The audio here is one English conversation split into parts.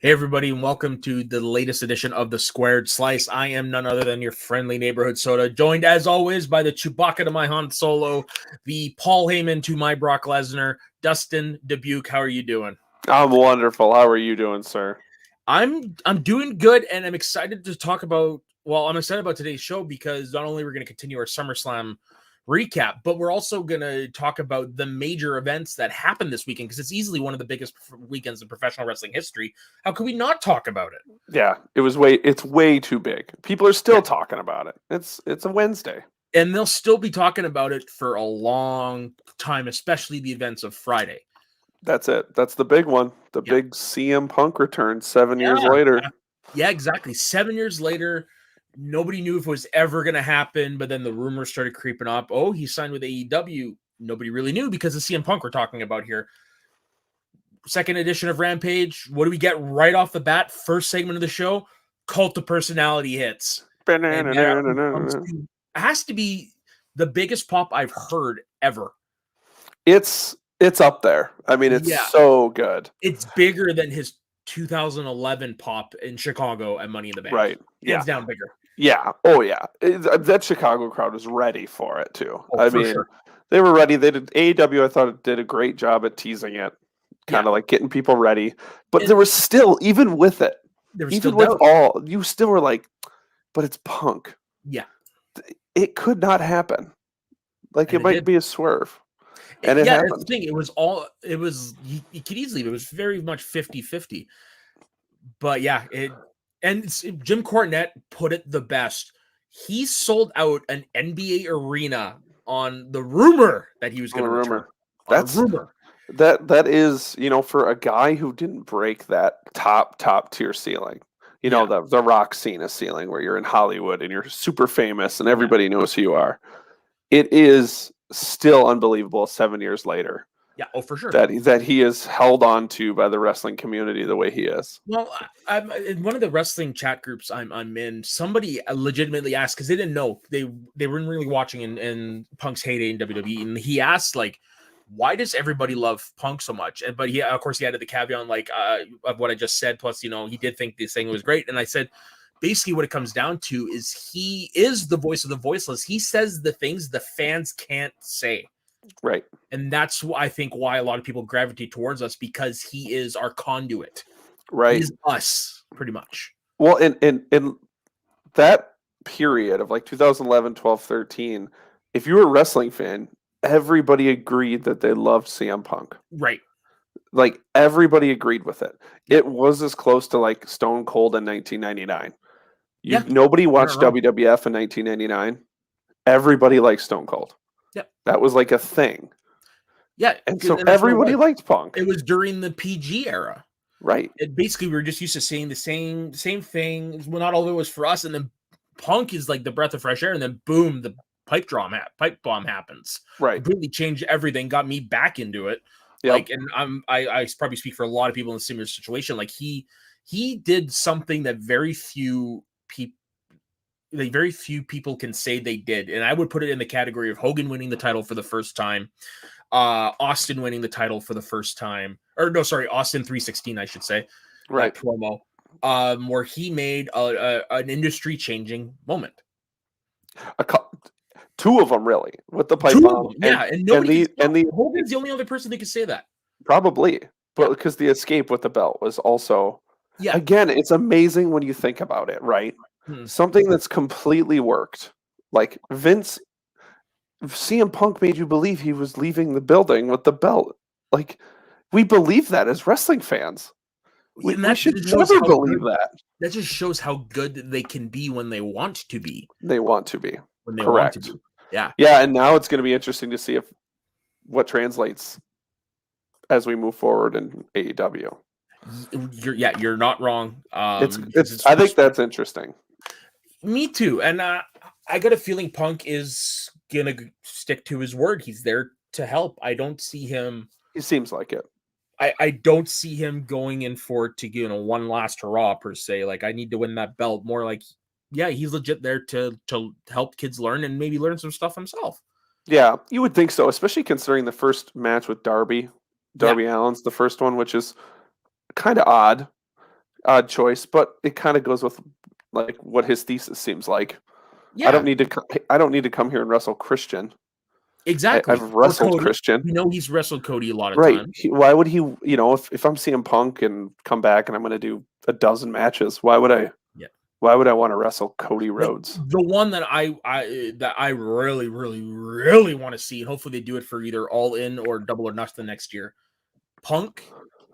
Hey, everybody, and welcome to the latest edition of the Squared Slice. I am none other than your friendly neighborhood soda, joined as always by the Chewbacca to my Han Solo, the Paul Heyman to my Brock Lesnar, Dustin Dubuque. How are you doing? I'm wonderful. How are you doing, sir? I'm doing good, and I'm excited to talk about. Well, I'm excited about today's show because not only we're going to continue our Summerslam recap, but we're also going to talk about the major events that happened this weekend because it's easily one of the biggest weekends in professional wrestling history. How could we not talk about it? Yeah, it's way too big. People are still talking about it. It's a Wednesday. And they'll still be talking about it for a long time, especially the events of Friday. That's it. That's the big one. The big CM Punk return 7 years later. Yeah, exactly. 7 years later, nobody knew if it was ever going to happen, but then the rumors started creeping up. Oh, he signed with AEW. Nobody really knew because of CM Punk we're talking about here. Second edition of Rampage. What do we get right off the bat? First segment of the show, Cult of Personality hits. It has to be the biggest pop I've heard ever. It's up there. I mean, it's so good. It's bigger than his 2011 pop in Chicago at Money in the Bank. Right. Hands down bigger. Yeah. Oh, yeah. That Chicago crowd was ready for it, too. Oh, for sure. They were ready. They did. AEW, I thought, did a great job at teasing it, kind of like getting people ready. But there was still, even with it, you still were like, but it's Punk. Yeah. It could not happen. Like, it might be a swerve. And it happened. That's the thing. You could easily, it was very much 50-50. But yeah, Jim Cornette put it the best. He sold out an NBA arena on the rumor that he was going to return. That's rumor. That is, for a guy who didn't break that top tier ceiling. The rock Cena ceiling where you're in Hollywood and you're super famous and everybody knows who you are. It is still unbelievable 7 years later. Yeah, for sure. That he is held on to by the wrestling community the way he is. Well, I'm in one of the wrestling chat groups I'm in. Somebody legitimately asked because they didn't know they weren't really watching in Punk's heyday in WWE, and he asked like, why does everybody love Punk so much? But he, of course, he added the caveat of what I just said. Plus, he did think this thing was great. And I said, basically what it comes down to is he is the voice of the voiceless. He says the things the fans can't say. Right. And that's I think why a lot of people gravitate towards us, because he is our conduit. Right. He's us, pretty much. Well, in that period of like 2011, 12, 13, if you were a wrestling fan, everybody agreed that they loved CM Punk. Right. Like, everybody agreed with it. It was as close to like Stone Cold in 1999. Nobody watched WWF in 1999. Everybody liked Stone Cold. Yep. That was like a thing. Yeah. And so everybody liked Punk. It was during the PG era. Right. Basically, we were just used to seeing the same thing. Well, not all of it was for us. And then Punk is like the breath of fresh air. And then boom, the pipe bomb happens. Right. Completely changed everything, got me back into it. Yep. Like, and I probably speak for a lot of people in a similar situation. Like he did something that very few people can say they did. And I would put it in the category of Hogan winning the title for the first time, Austin winning the title for the first time, Austin 316, I should say. Right. That promo, where he made an industry changing moment. Two of them, really, with the pipe bomb. And Hogan's the only other person that could say that. Probably, but because the escape with the belt was also, again, it's amazing when you think about it, right? Something that's completely worked. Like CM Punk made you believe he was leaving the building with the belt. Like, we believe that as wrestling fans. We should never believe that. That just shows how good they can be when they want to be. They want to be. When they Correct. Want to be. Yeah. Yeah, and now it's going to be interesting to see what translates as we move forward in AEW. You're not wrong. I think that's interesting. Me too. And I got a feeling Punk is going to stick to his word. He's there to help. I don't see him. He seems like it. I don't see him going in for it to, one last hurrah per se. Like, I need to win that belt. More like, he's legit there to help kids learn and maybe learn some stuff himself. Yeah, you would think so, especially considering the first match with Darby Allin's the first one, which is kind of odd. odd choice, but it kind of goes with like what his thesis seems like. Yeah, I don't need to come here and wrestle Christian. I've exactly. Or wrestled Cody. Christian. We know he's wrestled Cody a lot of Right. times. Why would he, if I'm CM Punk and come back and I'm going to do a dozen matches, Yeah. why would I want to wrestle Cody Like Rhodes? the one that I really, really, really want to see, and hopefully they do it for either All In or Double or Nothing next year. Punk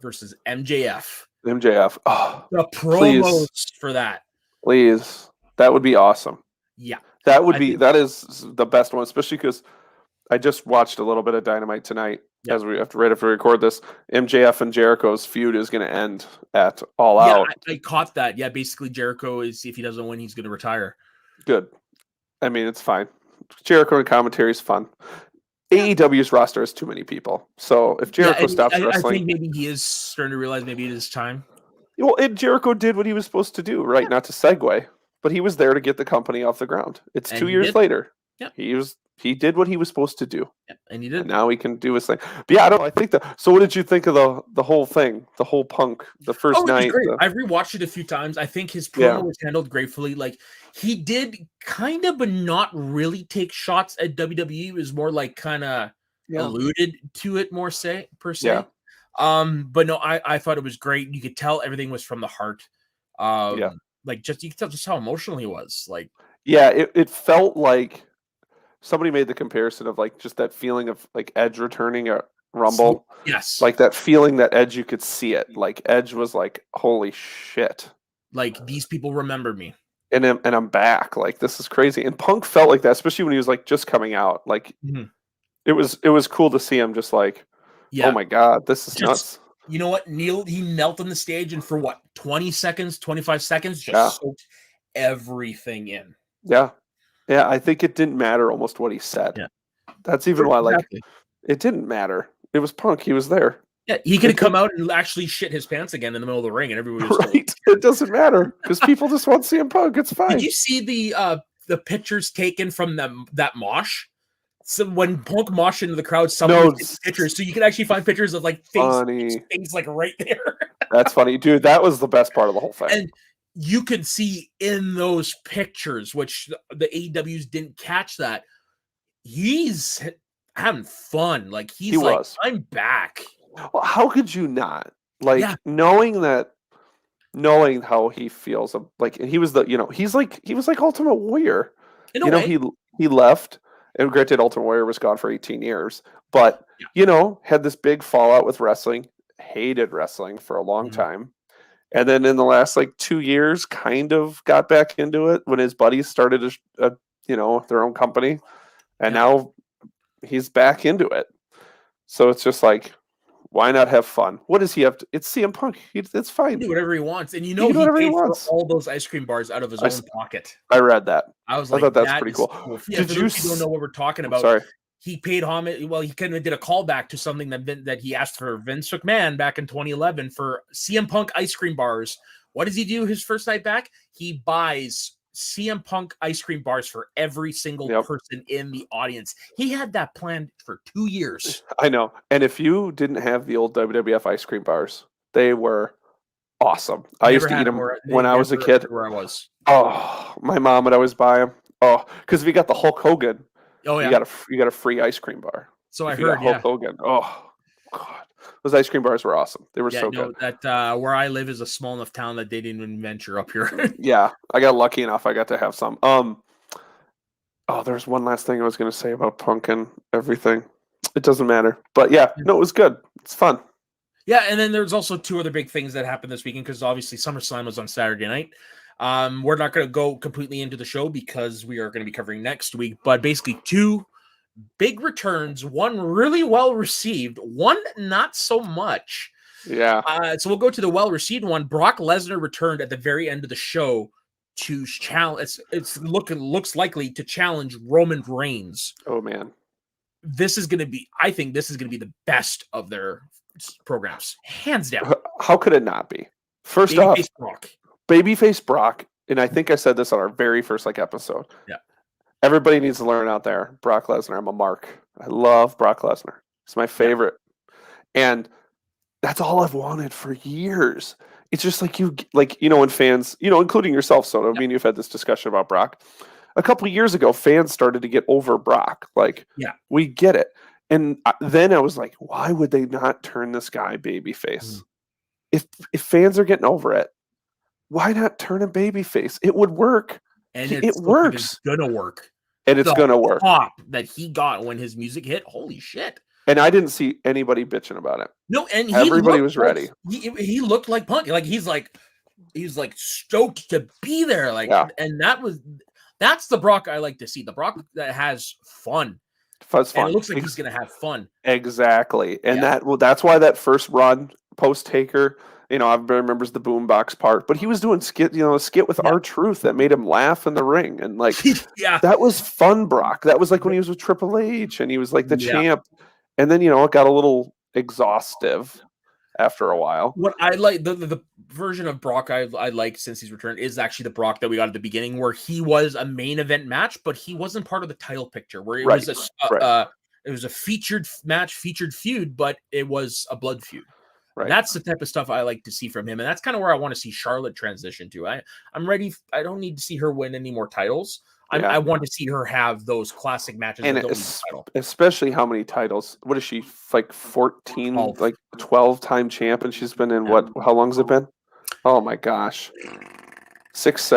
versus MJF. MJF. Oh, The please, promos for that. please. That would be awesome. Yeah. That I think that is the best one, especially because I just watched a little bit of Dynamite tonight yeah. right after we record this. MJF and Jericho's feud is going to end at All Yeah, Out. I caught that. Yeah, basically Jericho is, if he doesn't win, he's gonna retire. Good. I mean, it's fine. Jericho and commentary is fun. Yeah. AEW's roster has too many people. So if Jericho stops I wrestling, think maybe he is starting to realize maybe it is time. well, and Jericho did what he was supposed to do, right? Not to segue, but he was there to get the company off the ground. It's And 2 he years did. later. Yeah. He did what he was supposed to do. Yeah, and he And did. now he can do his thing. But yeah, I think that. So, what did you think of the whole thing, the whole Punk, the first Oh, it was night? great. I've rewatched it a few times. I think his promo Yeah, was handled gratefully. Like he did kind of, but not really take shots at WWE. It was more like kind of yeah, alluded to it more per yeah, se. But no, I thought it was great. You could tell everything was from the heart. yeah, Like just you could tell just how emotional he was. Like yeah. It felt like somebody made the comparison of like just that feeling of like Edge returning at Rumble, yes, like that feeling that Edge, you could see it. Like Edge was like, "Holy shit." like these people remember me. And I'm back. Like this is crazy. And Punk felt like that, especially when he was like just coming out. Like Mhm. it was cool to see him just like, oh Yeah, my god, this is just nuts. you know what? He knelt on the stage and for what 20 seconds, 25 seconds, Yeah, just soaked everything in. yeah, yeah. I think it didn't matter almost what he said. Yeah, That's even why like exactly. it didn't matter. It was Punk. He was there. Yeah, he could have It come did out and actually shit his pants again in the middle of the ring, and everybody was still. right. It doesn't matter because people just want CM Punk. It's Did fine. you see the pictures taken from that mosh? So when Punk moshed into the crowd, somebody No, was taking pictures, so you can actually find pictures of like funny. face like right there. That's funny, dude. That was the best part of the whole thing. And you could see in those pictures, which the AEWs didn't catch that, he's having fun. Like He he's like, was. I'm back. Well, how could you not? Like Yeah, knowing how he feels, like he was he was like Ultimate Warrior. in a You know, way. he left, and granted, Ultimate Warrior was gone for 18 years, but Yeah. had this big fallout with wrestling. Hated wrestling for a long Mhm. time, and then in the last like 2 years, kind of got back into it when his buddies started their own company, and Yeah. now he's back into it. So it's just like, why not have fun? What does he have to? It's CM Punk. It's He can fine. do whatever he wants. And He can do he whatever he paid for wants. all those ice cream bars out of his I, own s- pocket. I read that. I was I like, thought that's that pretty is cool. cool. Yeah, Did for you? those who don't know what we're talking about, Sorry. he paid homage. Well, he kind of did a callback to something that he asked for Vince McMahon back in 2011 for CM Punk ice cream bars. What does he do his first night back? He buys CM Punk ice cream bars for every single Yep. person in the audience. He had that planned for 2 years. I know. And if you didn't have the old WWF ice cream bars, they were awesome. I used Never to eat had them them where when they I was a never kid. where I was. Oh, my mom would always buy them. Oh, because if you got the Hulk Hogan, Oh you yeah. got a free ice cream bar. So I If you got heard, Hulk yeah. Hogan, oh god, those ice cream bars were awesome. They were Yeah, so no, good. that where I live is a small enough town that they didn't even venture up here. Yeah, I got lucky enough. I got to have some. Oh, there's one last thing I was going to say about Punk and everything. It doesn't matter, but yeah, no, it was good. It's fun. Yeah, and then there's also two other big things that happened this weekend because obviously Summerslam was on Saturday night. We're not going to go completely into the show because we are going to be covering next week, but basically two big returns, one really well received, one not so much. Yeah. So we'll go to the well received one. Brock Lesnar returned at the very end of the show to challenge. Looks likely to challenge Roman Reigns. Oh man. I think this is going to be the best of their programs, hands down. How could it not be? First Babyface off, Brock. Babyface Brock, and I think I said this on our very first episode. Yeah. Everybody needs to learn out there. Brock Lesnar. I'm a mark. I love Brock Lesnar. It's my favorite. Yeah. And that's all I've wanted for years. it's just like when fans, including yourself, Soto. I mean, you've had this discussion about Brock. A couple of years ago, fans started to get over Brock. Like, Yeah. we get it. And then I was like, why would they not turn this guy babyface? If fans are getting over it, why not turn a babyface? It would work. And It works. It's gonna work. And it's gonna work. Pop that he got when his music hit, holy shit! And I didn't see anybody bitching about it. No, and everybody was ready. He looked like Punk. Like he's like stoked to be there. Like, and that's the Brock I like to see. The Brock that has fun. It's fun. And it looks like he's gonna have fun. Exactly. And that's why that first run post Taker, everybody remembers the boombox part, but he was doing a skit with R-Truth that made him laugh in the ring. And like, that was fun, Brock. That was like when he was with Triple H and he was like the champ. And then, it got a little exhaustive after a while. What I like, the version of Brock I like since he's returned is actually the Brock that we got at the beginning, where he was a main event match, but he wasn't part of the title picture, where it was it was a featured match, featured feud, but it was a blood feud. Right. That's the type of stuff I like to see from him. And that's kind of where I want to see Charlotte transition to. I'm ready. I don't need to see her win any more titles. I want to see her have those classic matches. And especially how many titles? What is she, like 14, 12-time champ? And she's been in how long has it been? Oh my gosh. 6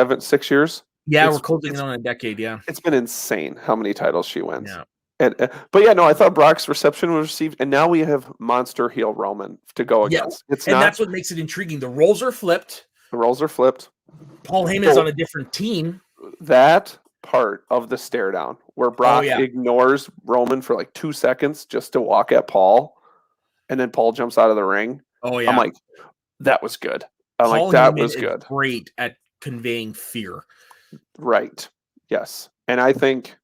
years? Yeah, we're closing in on a decade, yeah. It's been insane how many titles she wins. Yeah. I thought Brock's reception was received, and now we have monster heel Roman to go against. That's what makes it intriguing. The roles are flipped. Paul Heyman's on a different team. That part of the stare down where Brock ignores Roman for like 2 seconds just to walk at Paul, and then Paul jumps out of the ring. Oh yeah, I'm like, that was good. That was good. Great at conveying fear. Right. Yes, and I think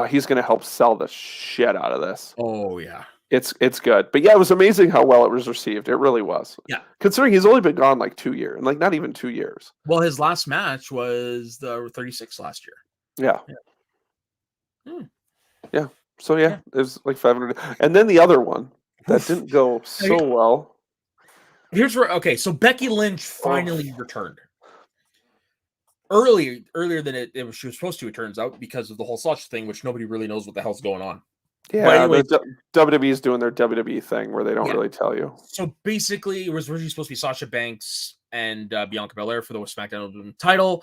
he's going to help sell the shit out of this. Oh yeah, it's good. But yeah, it was amazing how well it was received. It really was. Yeah, considering he's only been gone like 2 years, and like not even 2 years. Well, his last match was the 36 last year. Yeah. So it was like 500. And then the other one that didn't go so well. Here's where so Becky Lynch finally returned. Earlier than she was supposed to, it turns out, because of the whole Sasha thing, which nobody really knows what the hell's going on. Yeah, anyway, WWE is doing their WWE thing where they don't really tell you. So basically, it was originally supposed to be Sasha Banks and Bianca Belair for the SmackDown title.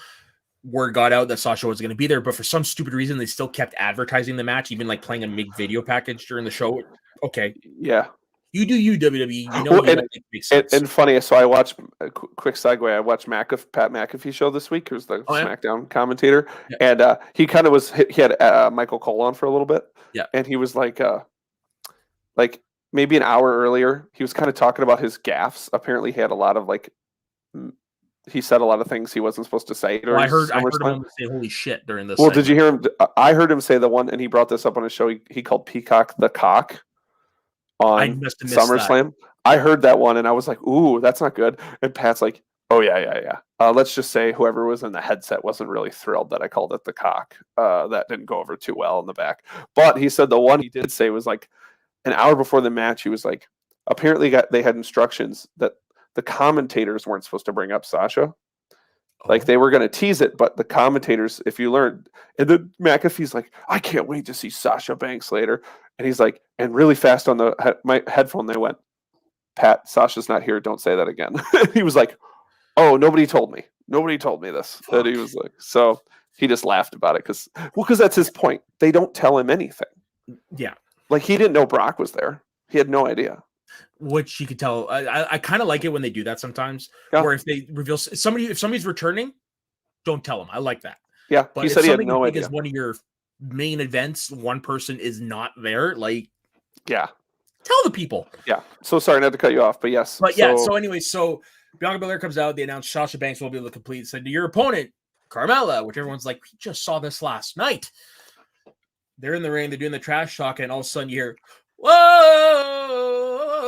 Word got out that Sasha was going to be there, but for some stupid reason, they still kept advertising the match, even like playing a big video package during the show. Okay. Yeah. You do you, WWE. Makes sense. And funny, so I watched a quick segue. I watched Pat McAfee show this week, who's the SmackDown commentator, and he kind of he had Michael Cole on for a little bit, and he was like maybe an hour earlier, he was kind of talking about his gaffes. Apparently, he had a lot of he said a lot of things he wasn't supposed to say. I heard him say "holy shit" during this. Well, did you hear him? I heard him say the one, and he brought this up on his show. He called Peacock the cock on Summerslam. I heard that one, and I was like, "Ooh, that's not good." And Pat's like, "Oh yeah. Let's just say whoever was in the headset wasn't really thrilled that I called it the cock. That didn't go over too well in the back." But he said the one he did say was like an hour before the match. He was like, apparently they had instructions that the commentators weren't supposed to bring up Sasha. Like they were going to tease it, but the commentators, if you learned, and then McAfee's like, I can't wait to see Sasha Banks later. And he's like, and really fast on my headphone, they went, Pat, Sasha's not here. Don't say that again. He was like, oh, nobody told me. Nobody told me this. That he was like, so he just laughed about it because that's his point. They don't tell him anything. Yeah. Like he didn't know Brock was there. He had no idea. Which you could tell. I kind of like it when they do that sometimes. Yeah. Where if they reveal if somebody's returning, don't tell them. I like that. Yeah, but he said he had no idea. Is one of your main events, one person is not there. Like, tell the people. Yeah. So sorry not to cut you off, but yes. But so anyway, so Bianca Belair comes out. They announce Sasha Banks will be able to complete. Said to your opponent, Carmella, which everyone's like, we just saw this last night. They're in the ring. They're doing the trash talk, and all of a sudden you hear, whoa!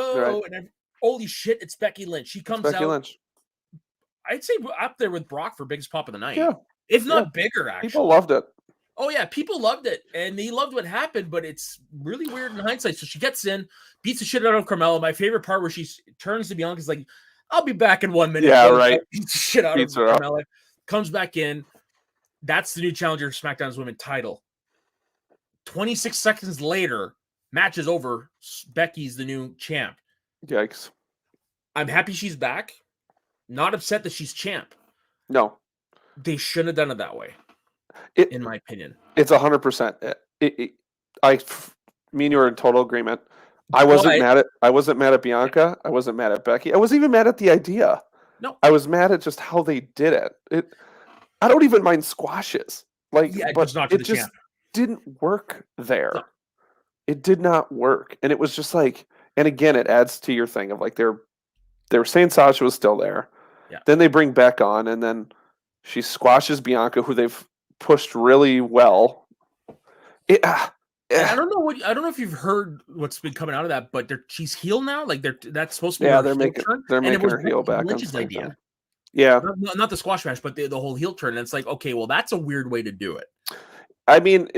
Right. And holy shit, it's Becky Lynch. She comes out. Lynch. I'd say up there with Brock for biggest pop of the night. Yeah. If not bigger, actually. People loved it. Oh, yeah. People loved it. And they loved what happened, but it's really weird in hindsight. So she gets in, beats the shit out of Carmella. My favorite part where she turns to Bianca's like, I'll be back in 1 minute. Yeah, Goes right. out, beats the shit out Beats of her up. Carmella. Comes back in. That's the new challenger for SmackDown's Women's title. 26 seconds later, match is over. Becky's the new champ. Yikes. I'm happy she's back. Not upset that she's champ. No. They shouldn't have done it that way, in my opinion. It's 100%. Me and you are in total agreement. I wasn't mad at Bianca. I wasn't mad at Becky. I wasn't even mad at the idea. No. I was mad at just how they did it. I don't even mind squashes. But it just didn't work there. No. It did not work. And it was just like, and again, it adds to your thing of like they were saying Sasha was still there. Yeah. Then they bring Beck on, and then she squashes Bianca, who they've pushed really well. I don't know if you've heard what's been coming out of that, but she's heel now. Like that's supposed to be they're making her heel back. Lynch's idea. Yeah, not the squash match, but the whole heel turn. And it's like, okay, well, that's a weird way to do it. I mean,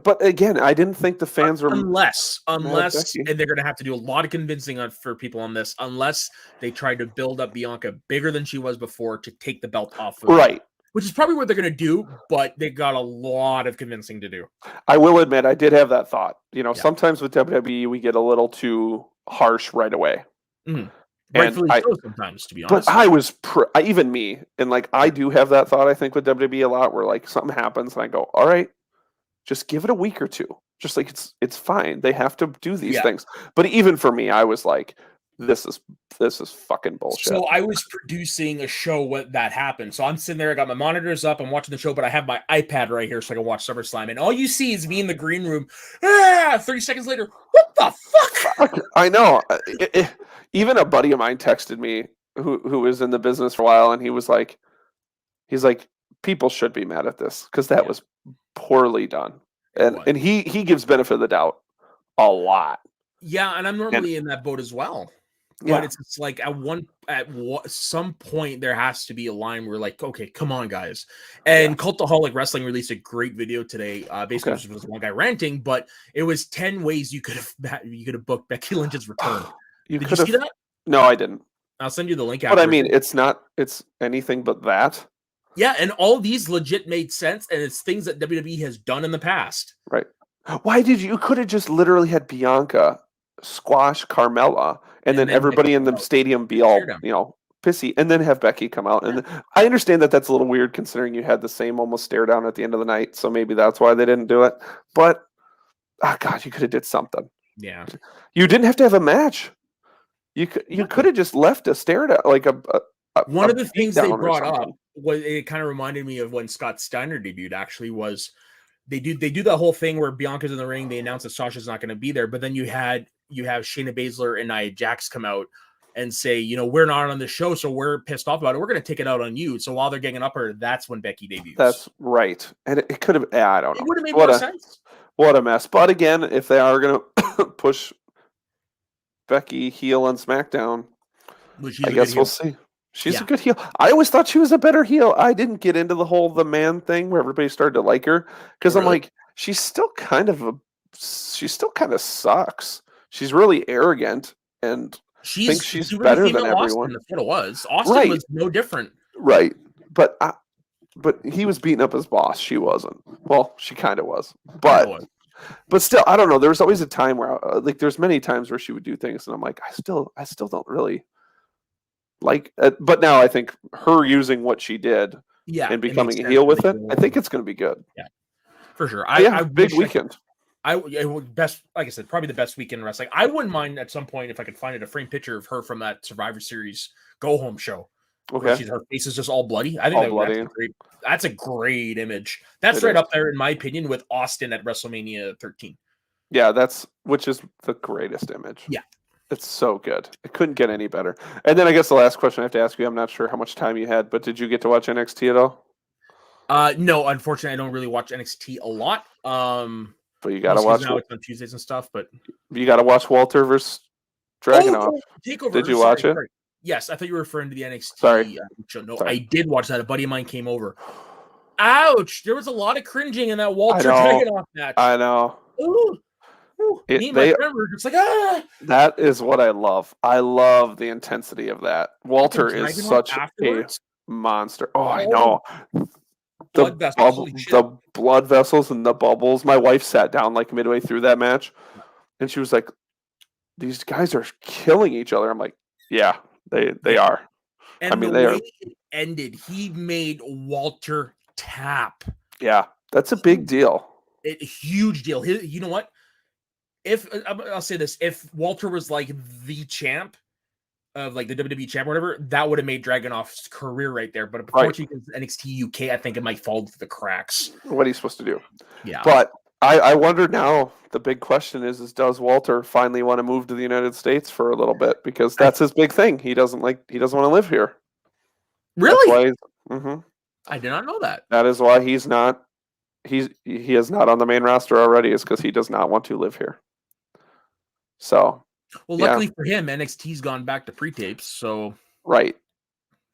but again, I didn't think the fans were unless, and they're going to have to do a lot of convincing for people on this, unless they tried to build up Bianca bigger than she was before to take the belt off of her. Which is probably what they're going to do, but they got a lot of convincing to do. I will admit, I did have that thought. Sometimes with WWE, we get a little too harsh right away. Mm-hmm. Rightfully so sometimes, to be honest. But I was, even me, and like I do have that thought, I think, with WWE a lot, where like something happens and I go, all right, just give it a week or two. Just like it's fine. They have to do these things. But even for me, I was like, this is fucking bullshit. So I was producing a show when that happened. So I'm sitting there, I got my monitors up, I'm watching the show, but I have my iPad right here so I can watch SummerSlam. And all you see is me in the green room. 30 seconds later, what the fuck? I know. Even a buddy of mine texted me who was in the business for a while, and he's like, people should be mad at this because that was poorly done. And he gives benefit of the doubt a lot. Yeah, and I'm normally in that boat as well. But it's like at some point there has to be a line where like, okay, come on, guys. And Cultaholic Wrestling released a great video today. Basically, it was one guy ranting, but it was 10 ways you could have booked Becky Lynch's return. Did you see that? No, I didn't. I'll send you the link. But I mean, it's anything but that. Yeah, and all these legit made sense, and it's things that WWE has done in the past. Right? Why you could have just literally had Bianca squash Carmella, and then everybody in the stadium be all pissy, and then have Becky come out. And I understand that that's a little weird considering you had the same almost stare down at the end of the night, so maybe that's why they didn't do it. But God, you could have did something. Yeah, you didn't have to have a match. You could have just left a stare down, like one of the things they brought up was it kind of reminded me of when Scott Steiner debuted. Actually, was they do the whole thing where Bianca's in the ring. They announce that Sasha's not going to be there, but then you have Shayna Baszler and Nia Jax come out and say, we're not on the show, so we're pissed off about it. We're going to take it out on you. So while they're getting up her, that's when Becky debuts. That's right, and it could have. I don't know. It would have made more sense. What a mess! But again, if they are going to push Becky heel on SmackDown, I guess we'll see. She's a good heel. I always thought she was a better heel. I didn't get into the man thing where everybody started to like her because I'm like, she still kind of sucks. She's really arrogant and thinks she's better than everyone. That's what it was. Austin was no different. Right. But he was beating up his boss. She wasn't. Well, she kind of was. But still, I don't know. There's always a time where there's many times where she would do things and I'm like, I still don't really like, but now I think her using what she did and becoming a heel with it, I think it's going to be good. Yeah, for sure. Big weekend. Best, like I said, probably the best weekend in wrestling. I wouldn't mind at some point if I could find a framed picture of her from that Survivor Series go home show. Okay, her face is just all bloody. I think that's a great image. That's right up there in my opinion with Austin at WrestleMania 13. Yeah, which is the greatest image. Yeah. It's so good. It couldn't get any better. And then I guess the last question I have to ask you, I'm not sure how much time you had, but did you get to watch NXT at all? No, unfortunately, I don't really watch NXT a lot. But you got to watch now. It's on Tuesdays and stuff, but you got to watch Walter versus Dragunov. Takeover. Did you watch it? Sorry. Yes, I thought you were referring to the NXT show. No, Sorry. I did watch that. A buddy of mine came over. Ouch! There was a lot of cringing in that Walter Dragunov match. I know. Ooh. Me and my friend were just like, That is what I love. I love the intensity of that. Walter is dragging off such a afterwards. monster. Oh, I know. Blood vessels, holy shit. The blood vessels and the bubbles. My wife sat down like midway through that match, and she was like, "These guys are killing each other." I'm like, "Yeah, they are." And I mean, the they way are. it ended, he made Walter tap. Yeah, that's a big deal. Huge deal. You know what? If I'll say this, if Walter was like the champ of like the WWE champ or whatever, that would have made Dragunov's career right there. But unfortunately, NXT UK, I think it might fall through the cracks. What are you supposed to do? Yeah. But I wonder now, the big question is does Walter finally want to move to the United States for a little bit? Because that's his big thing. He doesn't want to live here. Really? That's why I did not know that. that is why he is not on the main roster already, is because he does not want to live here. So well, luckily for him, NXT's gone back to pre-tapes, so right.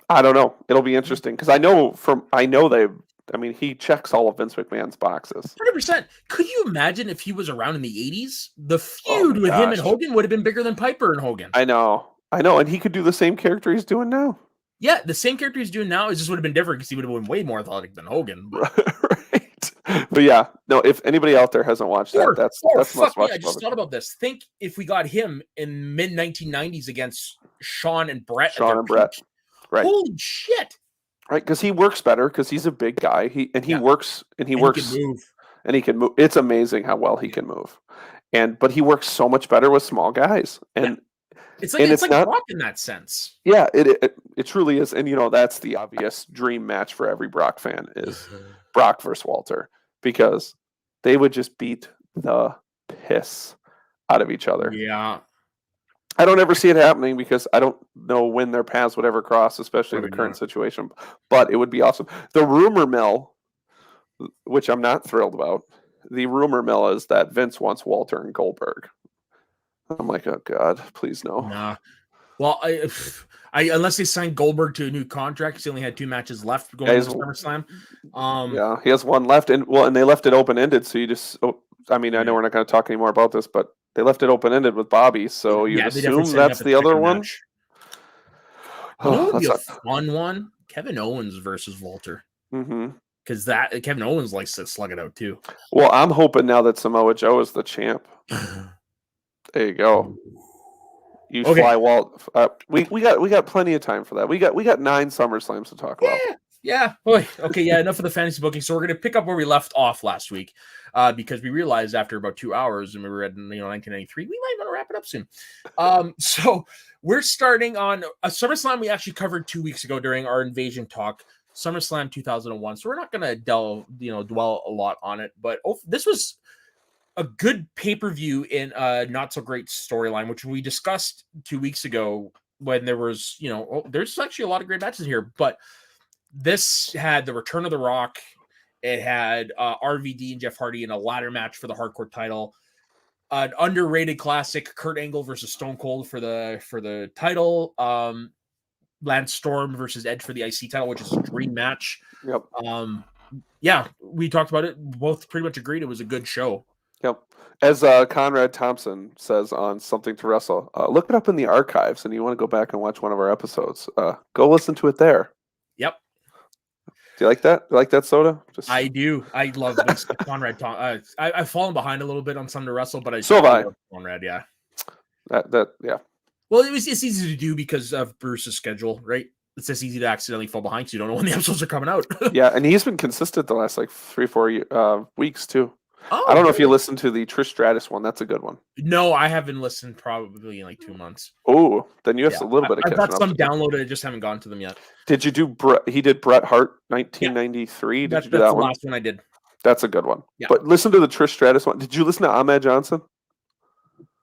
I don't know. It'll be interesting because he checks all of Vince McMahon's boxes. 100%. Could you imagine if he was around in the 80s? The feud with him and Hogan would have been bigger than Piper and Hogan. I know. And he could do the same character he's doing now. Yeah, the same character he's doing now. It just would have been different because he would have been way more athletic than Hogan. Right. But yeah, no. If anybody out there hasn't watched that, that's fuck me. I just thought about this. Think if we got him in mid 1990s against Shawn and Brett. Right. Holy shit. Right, because he works better because he's a big guy. He works and he can move. And he can move. It's amazing how well he can move. But he works so much better with small guys. And it's like not Brock in that sense. Yeah, it truly is. And that's the obvious dream match for every Brock fan is Brock versus Walter, because they would just beat the piss out of each other. Yeah. I don't ever see it happening because I don't know when their paths would ever cross, especially in the current situation. But it would be awesome. The rumor mill, which I'm not thrilled about, the rumor mill is that Vince wants Walter and Goldberg. I'm like, oh God, please no. Nah. Well, I unless they signed Goldberg to a new contract, he only had 2 matches left going into SummerSlam. Yeah, he has 1 left, and they left it open ended. So you just, I know we're not going to talk anymore about this, but they left it open ended with Bobby. So you assume that's the other one. Would be a fun one? Kevin Owens versus Walter. Because Kevin Owens likes to slug it out too. Well, I'm hoping now that Samoa Joe is the champ. There you go. You fly, Walt. We got plenty of time for that. We got 9 SummerSlams to talk about. Yeah. Okay. Yeah. Enough of the fantasy booking. So we're gonna pick up where we left off last week, because we realized after about 2 hours, and we were at 1993, we might want to wrap it up soon. So we're starting on a SummerSlam we actually covered 2 weeks ago during our Invasion talk. SummerSlam 2001. So we're not gonna dwell a lot on it, but this was a good pay-per-view in a not so great storyline, which we discussed 2 weeks ago when there was, there's actually a lot of great matches here, but this had the return of The Rock. It had RVD and Jeff Hardy in a ladder match for the hardcore title. An underrated classic, Kurt Angle versus Stone Cold for the title. Lance Storm versus Edge for the IC title, which is a dream match. Yep. Yeah, we talked about it. Both pretty much agreed it was a good show. Yep. As Conrad Thompson says on Something to Wrestle, look it up in the archives, and you want to go back and watch one of our episodes. Go listen to it there. Yep. Do you like that? You like that soda? I do. I love Conrad. I've fallen behind a little bit on Something to Wrestle, but so have I. Conrad, yeah. Yeah. Well, it's easy to do because of Bruce's schedule, right? It's just easy to accidentally fall behind because you don't know when the episodes are coming out. Yeah, and he's been consistent the last 3-4 weeks too. I don't know if you listened to the Trish Stratus one. That's a good one. No, I haven't listened probably in 2 months. Oh, then you have a little bit of catching up. I've got some downloaded. I just haven't gone to them yet. Did you do he did Bret Hart 1993? Did you do that one? That's the last one I did. That's a good one. Yeah. But listen to the Trish Stratus one. Did you listen to Ahmed Johnson?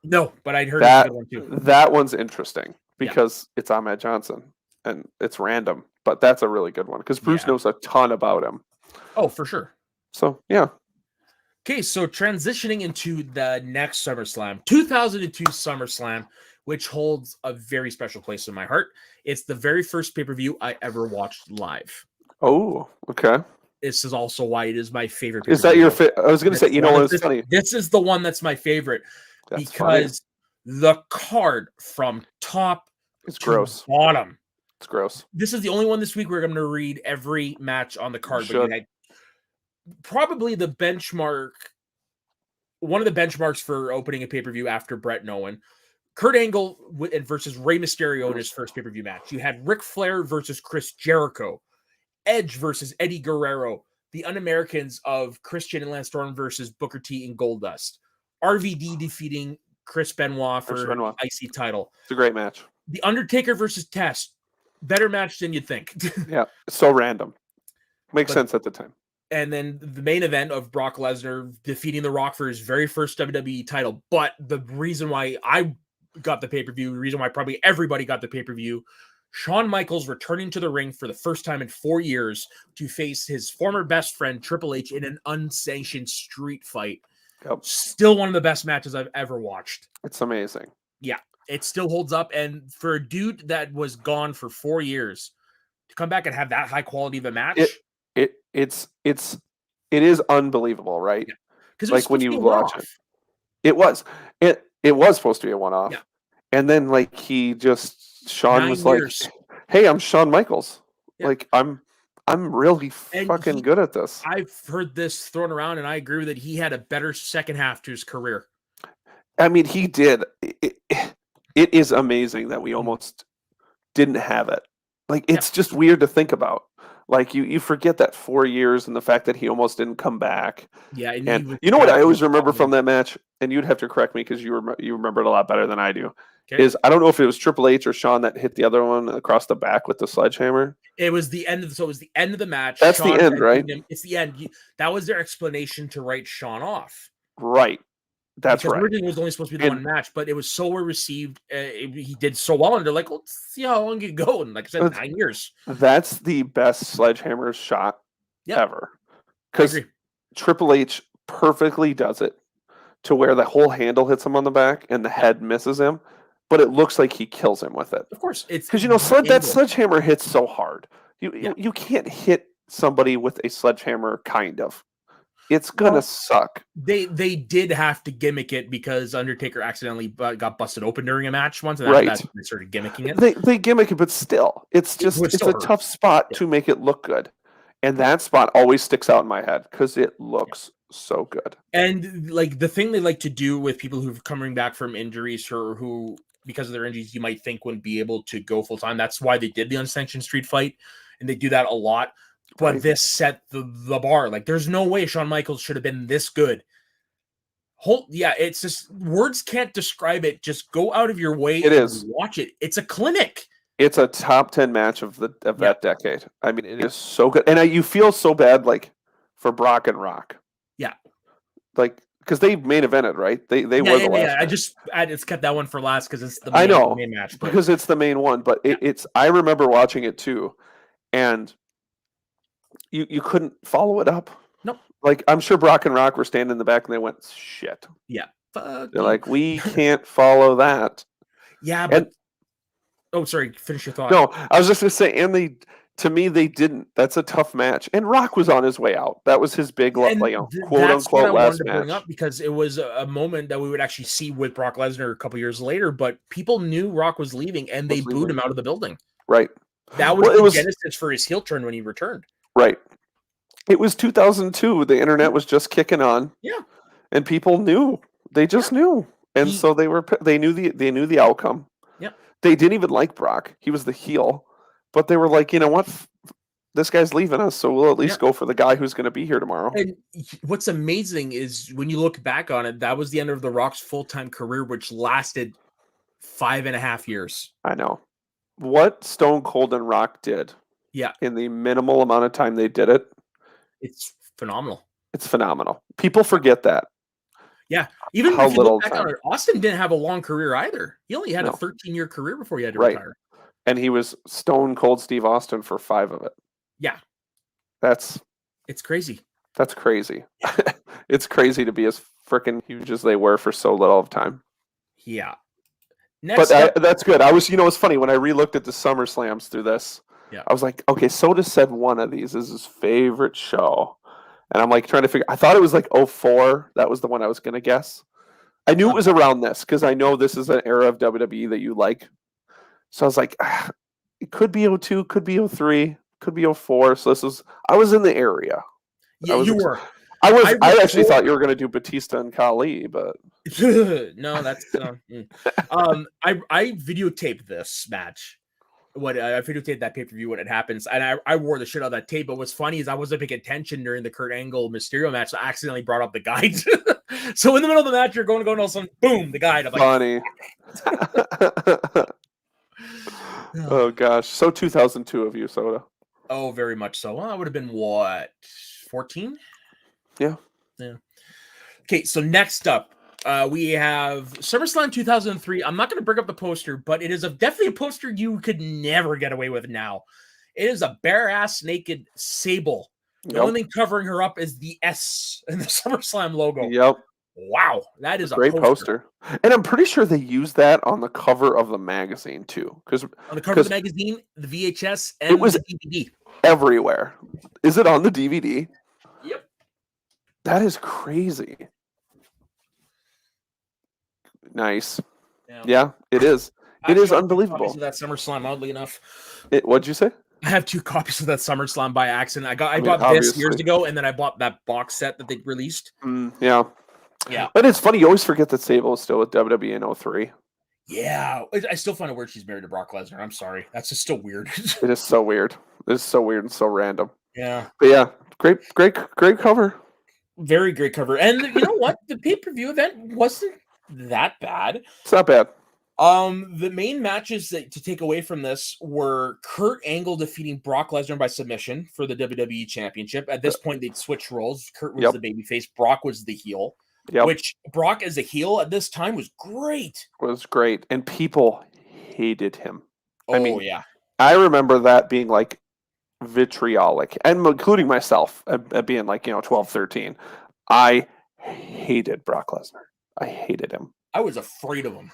No, but I'd heard that, it's a good one too. That one's interesting because it's Ahmed Johnson and it's random, but that's a really good one because Bruce knows a ton about him. Oh, for sure. So, yeah. Okay, so transitioning into the next SummerSlam, 2002 SummerSlam, which holds a very special place in my heart. It's the very first pay-per-view I ever watched live. Oh, okay. this is also why it is my favorite. Is that your I was going to say, you know what, it's funny. This is the one that's my favorite because the card from top to gross. Bottom. It's gross. This is the only one this week we're going to read every match on the card. But you had probably the benchmark, one of the benchmarks for opening a pay-per-view after Brett and Owen. Kurt Angle versus Rey Mysterio in his first pay-per-view match. You had Ric Flair versus Chris Jericho. Edge versus Eddie Guerrero. The Un-Americans of Christian and Lance Storm versus Booker T and Goldust. RVD defeating Chris Benoit for the IC title. It's a great match. The Undertaker versus Test. Better match than you'd think. Yeah, so random. Makes sense at the time. And then the main event of Brock Lesnar defeating The Rock for his very first WWE title. But the reason why I got the pay-per-view, the reason why probably everybody got the pay-per-view, Shawn Michaels returning to the ring for the first time in 4 years to face his former best friend Triple H in an unsanctioned street fight. Yep. Still one of the best matches I've ever watched. It's amazing. Yeah, it still holds up. And for a dude that was gone for 4 years to come back and have that high quality of a match, it is unbelievable, right? Because like when you watch it was supposed to be a one-off. Yeah. And then like Shawn was like, "Hey, I'm Shawn Michaels. Yeah. Like I'm really fucking good at this." I've heard this thrown around, and I agree with it. He had a better second half to his career. I mean, he did. It is amazing that we almost didn't have it. Like it's just weird to think about. Like you forget that 4 years and the fact that he almost didn't come back. Yeah, and you know what I always remember from that match, and you'd have to correct me because you remember it a lot better than I do. Okay. Is I don't know if it was Triple H or Shawn that hit the other one across the back with the sledgehammer. It was the end of the match. That's Shawn the end, right? It's the end. That was their explanation to write Shawn off. Right. That's because right. Originally it was only supposed to be the one match, but it was so well received. He did so well, and they're like, let's see how long you go. And like I said, 9 years. That's the best sledgehammer shot ever. Because Triple H perfectly does it to where the whole handle hits him on the back and the head misses him, but it looks like he kills him with it. Of course, it's because that sledgehammer hits so hard. You can't hit somebody with a sledgehammer, kind of. It's gonna suck. They did have to gimmick it because Undertaker accidentally got busted open during a match once, and after that they started gimmicking it. They gimmick it, but still, it's a tough spot to make it look good, and that spot always sticks out in my head because it looks so good. And like the thing they like to do with people who've coming back from injuries or who because of their injuries you might think wouldn't be able to go full time. That's why they did the unsanctioned street fight, and they do that a lot. But this set the bar. Like, there's no way Shawn Michaels should have been this good. It's just words can't describe it. Just go out of your way and watch it. It's a clinic. It's a top 10 match of that decade. I mean, it is so good, and you feel so bad like for Brock and Rock. Yeah, like because they main evented, right? They were the last. I just kept that one for last because it's the main match. Because it's the main one. But it's I remember watching it too, and. You couldn't follow it up. Nope. Like I'm sure Brock and Rock were standing in the back and they went, shit. Yeah. They're like, we can't follow that. Yeah, but sorry, finish your thought. No, I was just gonna say, and to me, they didn't. That's a tough match. And Rock was on his way out. That was his big quote unquote last match. Bring up because it was a moment that we would actually see with Brock Lesnar a couple years later, but people knew Rock was leaving and they booed him out of the building. Right. That was the genesis for his heel turn when he returned. Right. It was 2002. The internet was just kicking on. Yeah. And people knew. They just knew. And so they knew the outcome. Yeah. They didn't even like Brock. He was the heel. But they were like, you know what? This guy's leaving us, so we'll at least go for the guy who's going to be here tomorrow. And what's amazing is when you look back on it, that was the end of The Rock's full-time career, which lasted 5.5 years. I know. What Stone Cold and Rock did. Yeah. In the minimal amount of time they did it. It's phenomenal. It's phenomenal. People forget that. Yeah. Even if you look back on it, Austin didn't have a long career either. He only had a 13-year career before he had to retire. And he was Stone Cold Steve Austin for 5 of it. Yeah. It's crazy. That's crazy. It's crazy to be as freaking huge as they were for so little of time. Yeah. That's good. It's funny when I re-looked at the SummerSlams through this. I was like, okay, Soda said one of these is his favorite show. And I'm like trying to figure, I thought it was like '04. That was the one I was going to guess. I knew it was around this because I know this is an era of WWE that you like. So I was like, it could be '02, could be '03, could be '04. So I was in the area. Yeah, you were. I actually thought you were going to do Batista and Khali, but no, that's I videotaped this match. I videotaped that pay-per-view when it happens, and I wore the shit out of that tape. But what's funny is I wasn't paying attention during the Kurt Angle Mysterio match, so I accidentally brought up the guide. So in the middle of the match, you're going, and all of a sudden, boom, the guide. I'm like, funny. Oh gosh, so 2002 of you, Soda. Oh, very much so. Well, I would have been what, 14? Yeah. Okay, so next up, we have SummerSlam 2003. I'm not going to bring up the poster, but it is definitely a poster you could never get away with now. It is a bare-ass naked Sable. The only thing covering her up is the S in the SummerSlam logo. Yep. Wow, that is a great poster. And I'm pretty sure they used that on the cover of the magazine too. Because on the cover of the magazine, the VHS, and it was the DVD. Everywhere. Is it on the DVD? Yep. That is crazy. Nice. Yeah, it is. It is unbelievable. Of that SummerSlam, oddly enough. What'd you say? I have 2 copies of that SummerSlam by accident. I bought this years ago, and then I bought that box set that they released. Yeah. But it's funny, you always forget that Sable is still with WWE in '03. Yeah, I still find it weird she's married to Brock Lesnar. I'm sorry. That's just still weird. It is so weird. It's so weird and so random. Yeah. But yeah, great cover. Very great cover. And you know what? The pay-per-view event wasn't that bad. It's not bad. The main matches to take away from this were Kurt Angle defeating Brock Lesnar by submission for the WWE Championship. At this point, they'd switch roles. Kurt was the babyface. Brock was the heel. Which Brock as a heel at this time was great. Was great. And people hated him. Oh, I mean, yeah. I remember that being like vitriolic, and including myself being like, 12, 13. I hated Brock Lesnar. I hated him. I was afraid of him.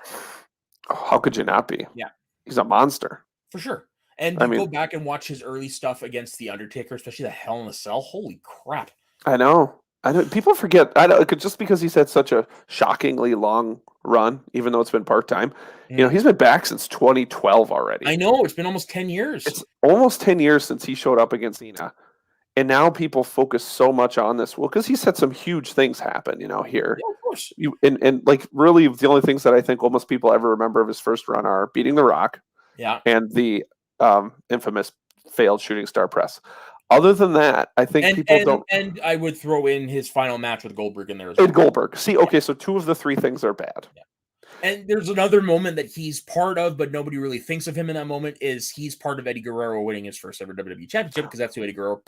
How could you not be? Yeah. He's a monster. For sure. And go back and watch his early stuff against The Undertaker, especially the Hell in a Cell. Holy crap. I know. People forget. Just because he's had such a shockingly long run, even though it's been part-time. He's been back since 2012 already. I know. It's been almost 10 years. It's almost 10 years since he showed up against Cena. And now people focus so much on this. Well, because he's had some huge things happen, here. Yeah, of course. And like really the only things that I think almost people ever remember of his first run are beating The Rock. Yeah. And the infamous failed shooting star press. Other than that, I think people don't. And I would throw in his final match with Goldberg in there as well. And Goldberg. See, okay, so 2 of the 3 things are bad. Yeah. And there's another moment that he's part of, but nobody really thinks of him in that moment, is he's part of Eddie Guerrero winning his first ever WWE Championship, because that's who Eddie Guerrero.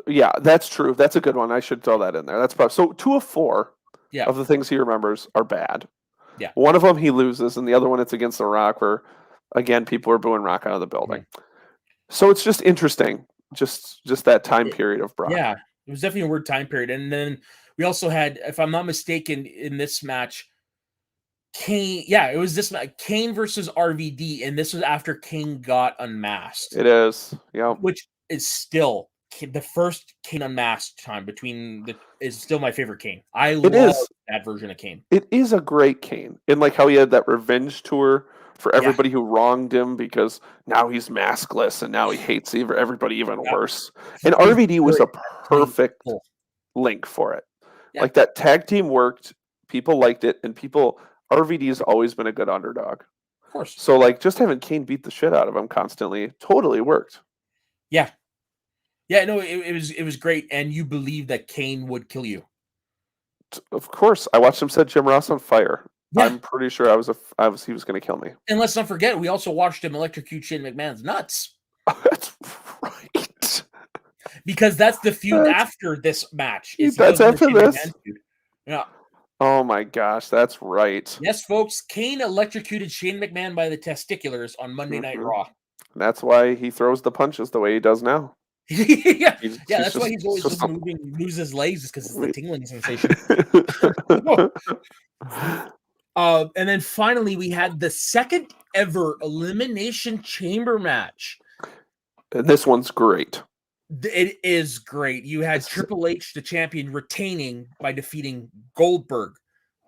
Yeah, that's true. That's a good one. I should throw that in there. That's probably so. 2 of 4 of the things he remembers are bad. Yeah. One of them he loses, and the other one it's against The Rock, where again people are booing Rock out of the building. So it's just interesting. Just that time period of Brock. Yeah, it was definitely a weird time period. And then we also had, if I'm not mistaken, in this match, Kane. Yeah, it was this match, Kane versus RVD, and this was after Kane got unmasked. It is, yeah. Which is still the first Kane unmasked time is still my favorite Kane. I love that version of Kane. It is a great Kane, and like how he had that revenge tour for everybody who wronged him, because now he's maskless and now he hates everybody even worse. And RVD was a perfect link for it. Yeah. Like that tag team worked, people liked it, and RVD has always been a good underdog. Of course. So like just having Kane beat the shit out of him constantly totally worked. Yeah. Yeah, no, it was great, and you believe that Kane would kill you. Of course. I watched him set Jim Ross on fire. Yeah. I'm pretty sure he was going to kill me. And let's not forget, we also watched him electrocute Shane McMahon's nuts. That's right. Because that's the feud after this match. That's after this? Yeah. Oh my gosh, that's right. Yes, folks, Kane electrocuted Shane McMahon by the testiculars on Monday Night Raw. That's why he throws the punches the way he does now. That's why he's always just moves his legs, because it's the tingling sensation. And then finally, we had the second ever Elimination Chamber match. And this one's great. It is great. You had Triple H, the champion, retaining by defeating Goldberg,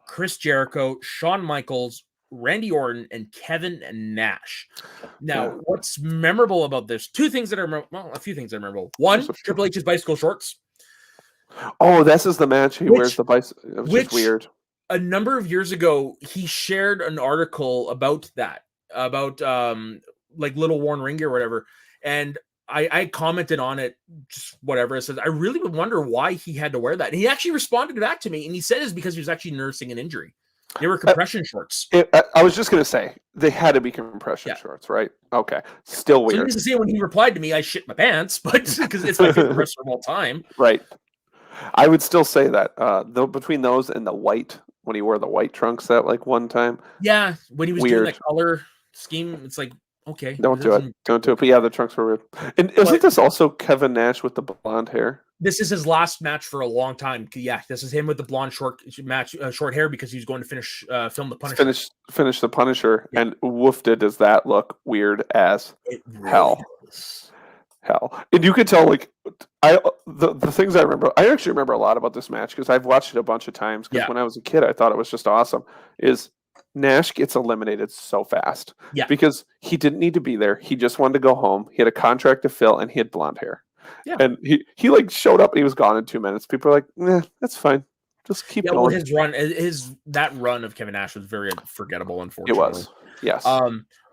Chris Jericho, Shawn Michaels, Randy Orton, and Kevin Nash. Now, what's memorable about this? Two things that are, well, a few things that are memorable. One, Triple H's bicycle shorts. Oh, this is the match. He wears the bicycle. Which is weird. A number of years ago, he shared an article about that, about like little worn ring gear or whatever. And I commented on it, just whatever. I said, I really would wonder why he had to wear that. And he actually responded back to me, and he said it's because he was actually nursing an injury. They were compression shorts. I was just going to say, they had to be compression shorts, right? Okay. Still weird. So to say, when he replied to me, I shit my pants, but because it's my favorite wrestler of all time. Right. I would still say that, though, between those and the white, when he wore the white trunks that like one time. Yeah. When he was doing that color scheme, it's like, okay. Don't do it. But yeah, the trunks were weird. And isn't this also Kevin Nash with the blonde hair? This is his last match for a long time. Yeah, this is him with the blonde short hair because he's going to film the Punisher. Finish the Punisher, and woof, does that look weird as hell. Hell. And you could tell, like, the things I remember, I actually remember a lot about this match because I've watched it a bunch of times because when I was a kid, I thought it was just awesome, is Nash gets eliminated so fast because he didn't need to be there. He just wanted to go home. He had a contract to fill, and he had blonde hair. Yeah. And he like showed up and he was gone in 2 minutes. People are like, nah, that's fine. Just keep going. Well, that run of Kevin Nash was very forgettable, unfortunately. It was. Yes.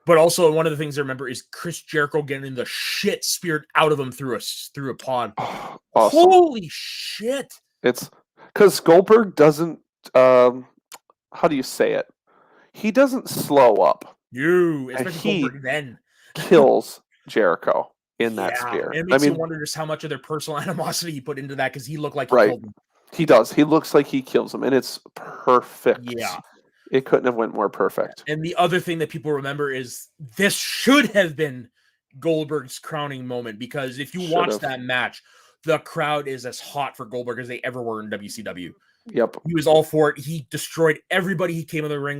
But also one of the things I remember is Chris Jericho getting the shit speared out of him through a pod. Oh, awesome. Holy shit. It's because Goldberg doesn't how do you say it? He doesn't slow up. Especially Goldberg then kills Jericho in that spear. It makes you wonder just how much of their personal animosity he put into that because he looked like he killed him. He does. He looks like he kills him, and it's perfect. Yeah. It couldn't have went more perfect. And the other thing that people remember is this should have been Goldberg's crowning moment because if you watch that match, the crowd is as hot for Goldberg as they ever were in WCW. Yep. He was all for it. He destroyed everybody he came in the ring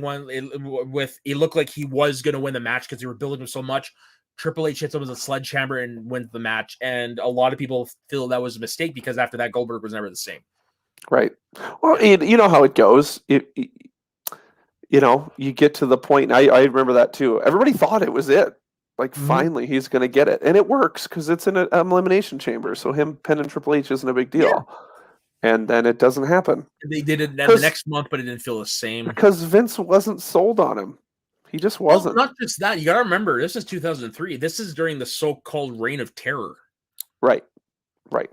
with. It looked like he was going to win the match because they were building him so much. Triple H hits him with a sledgehammer and wins the match. And a lot of people feel that was a mistake because after that, Goldberg was never the same. Right. Well, and you know how it goes. You know, you get to the point. I remember that too. Everybody thought it was it. Like, finally, he's going to get it. And it works because it's in an elimination chamber. So him pinning Triple H isn't a big deal. Yeah. And then it doesn't happen. They did it the next month, but it didn't feel the same. Because Vince wasn't sold on him. He just wasn't. Well, not just that. You got to remember, this is 2003. This is during the so-called Reign of Terror. Right. Right.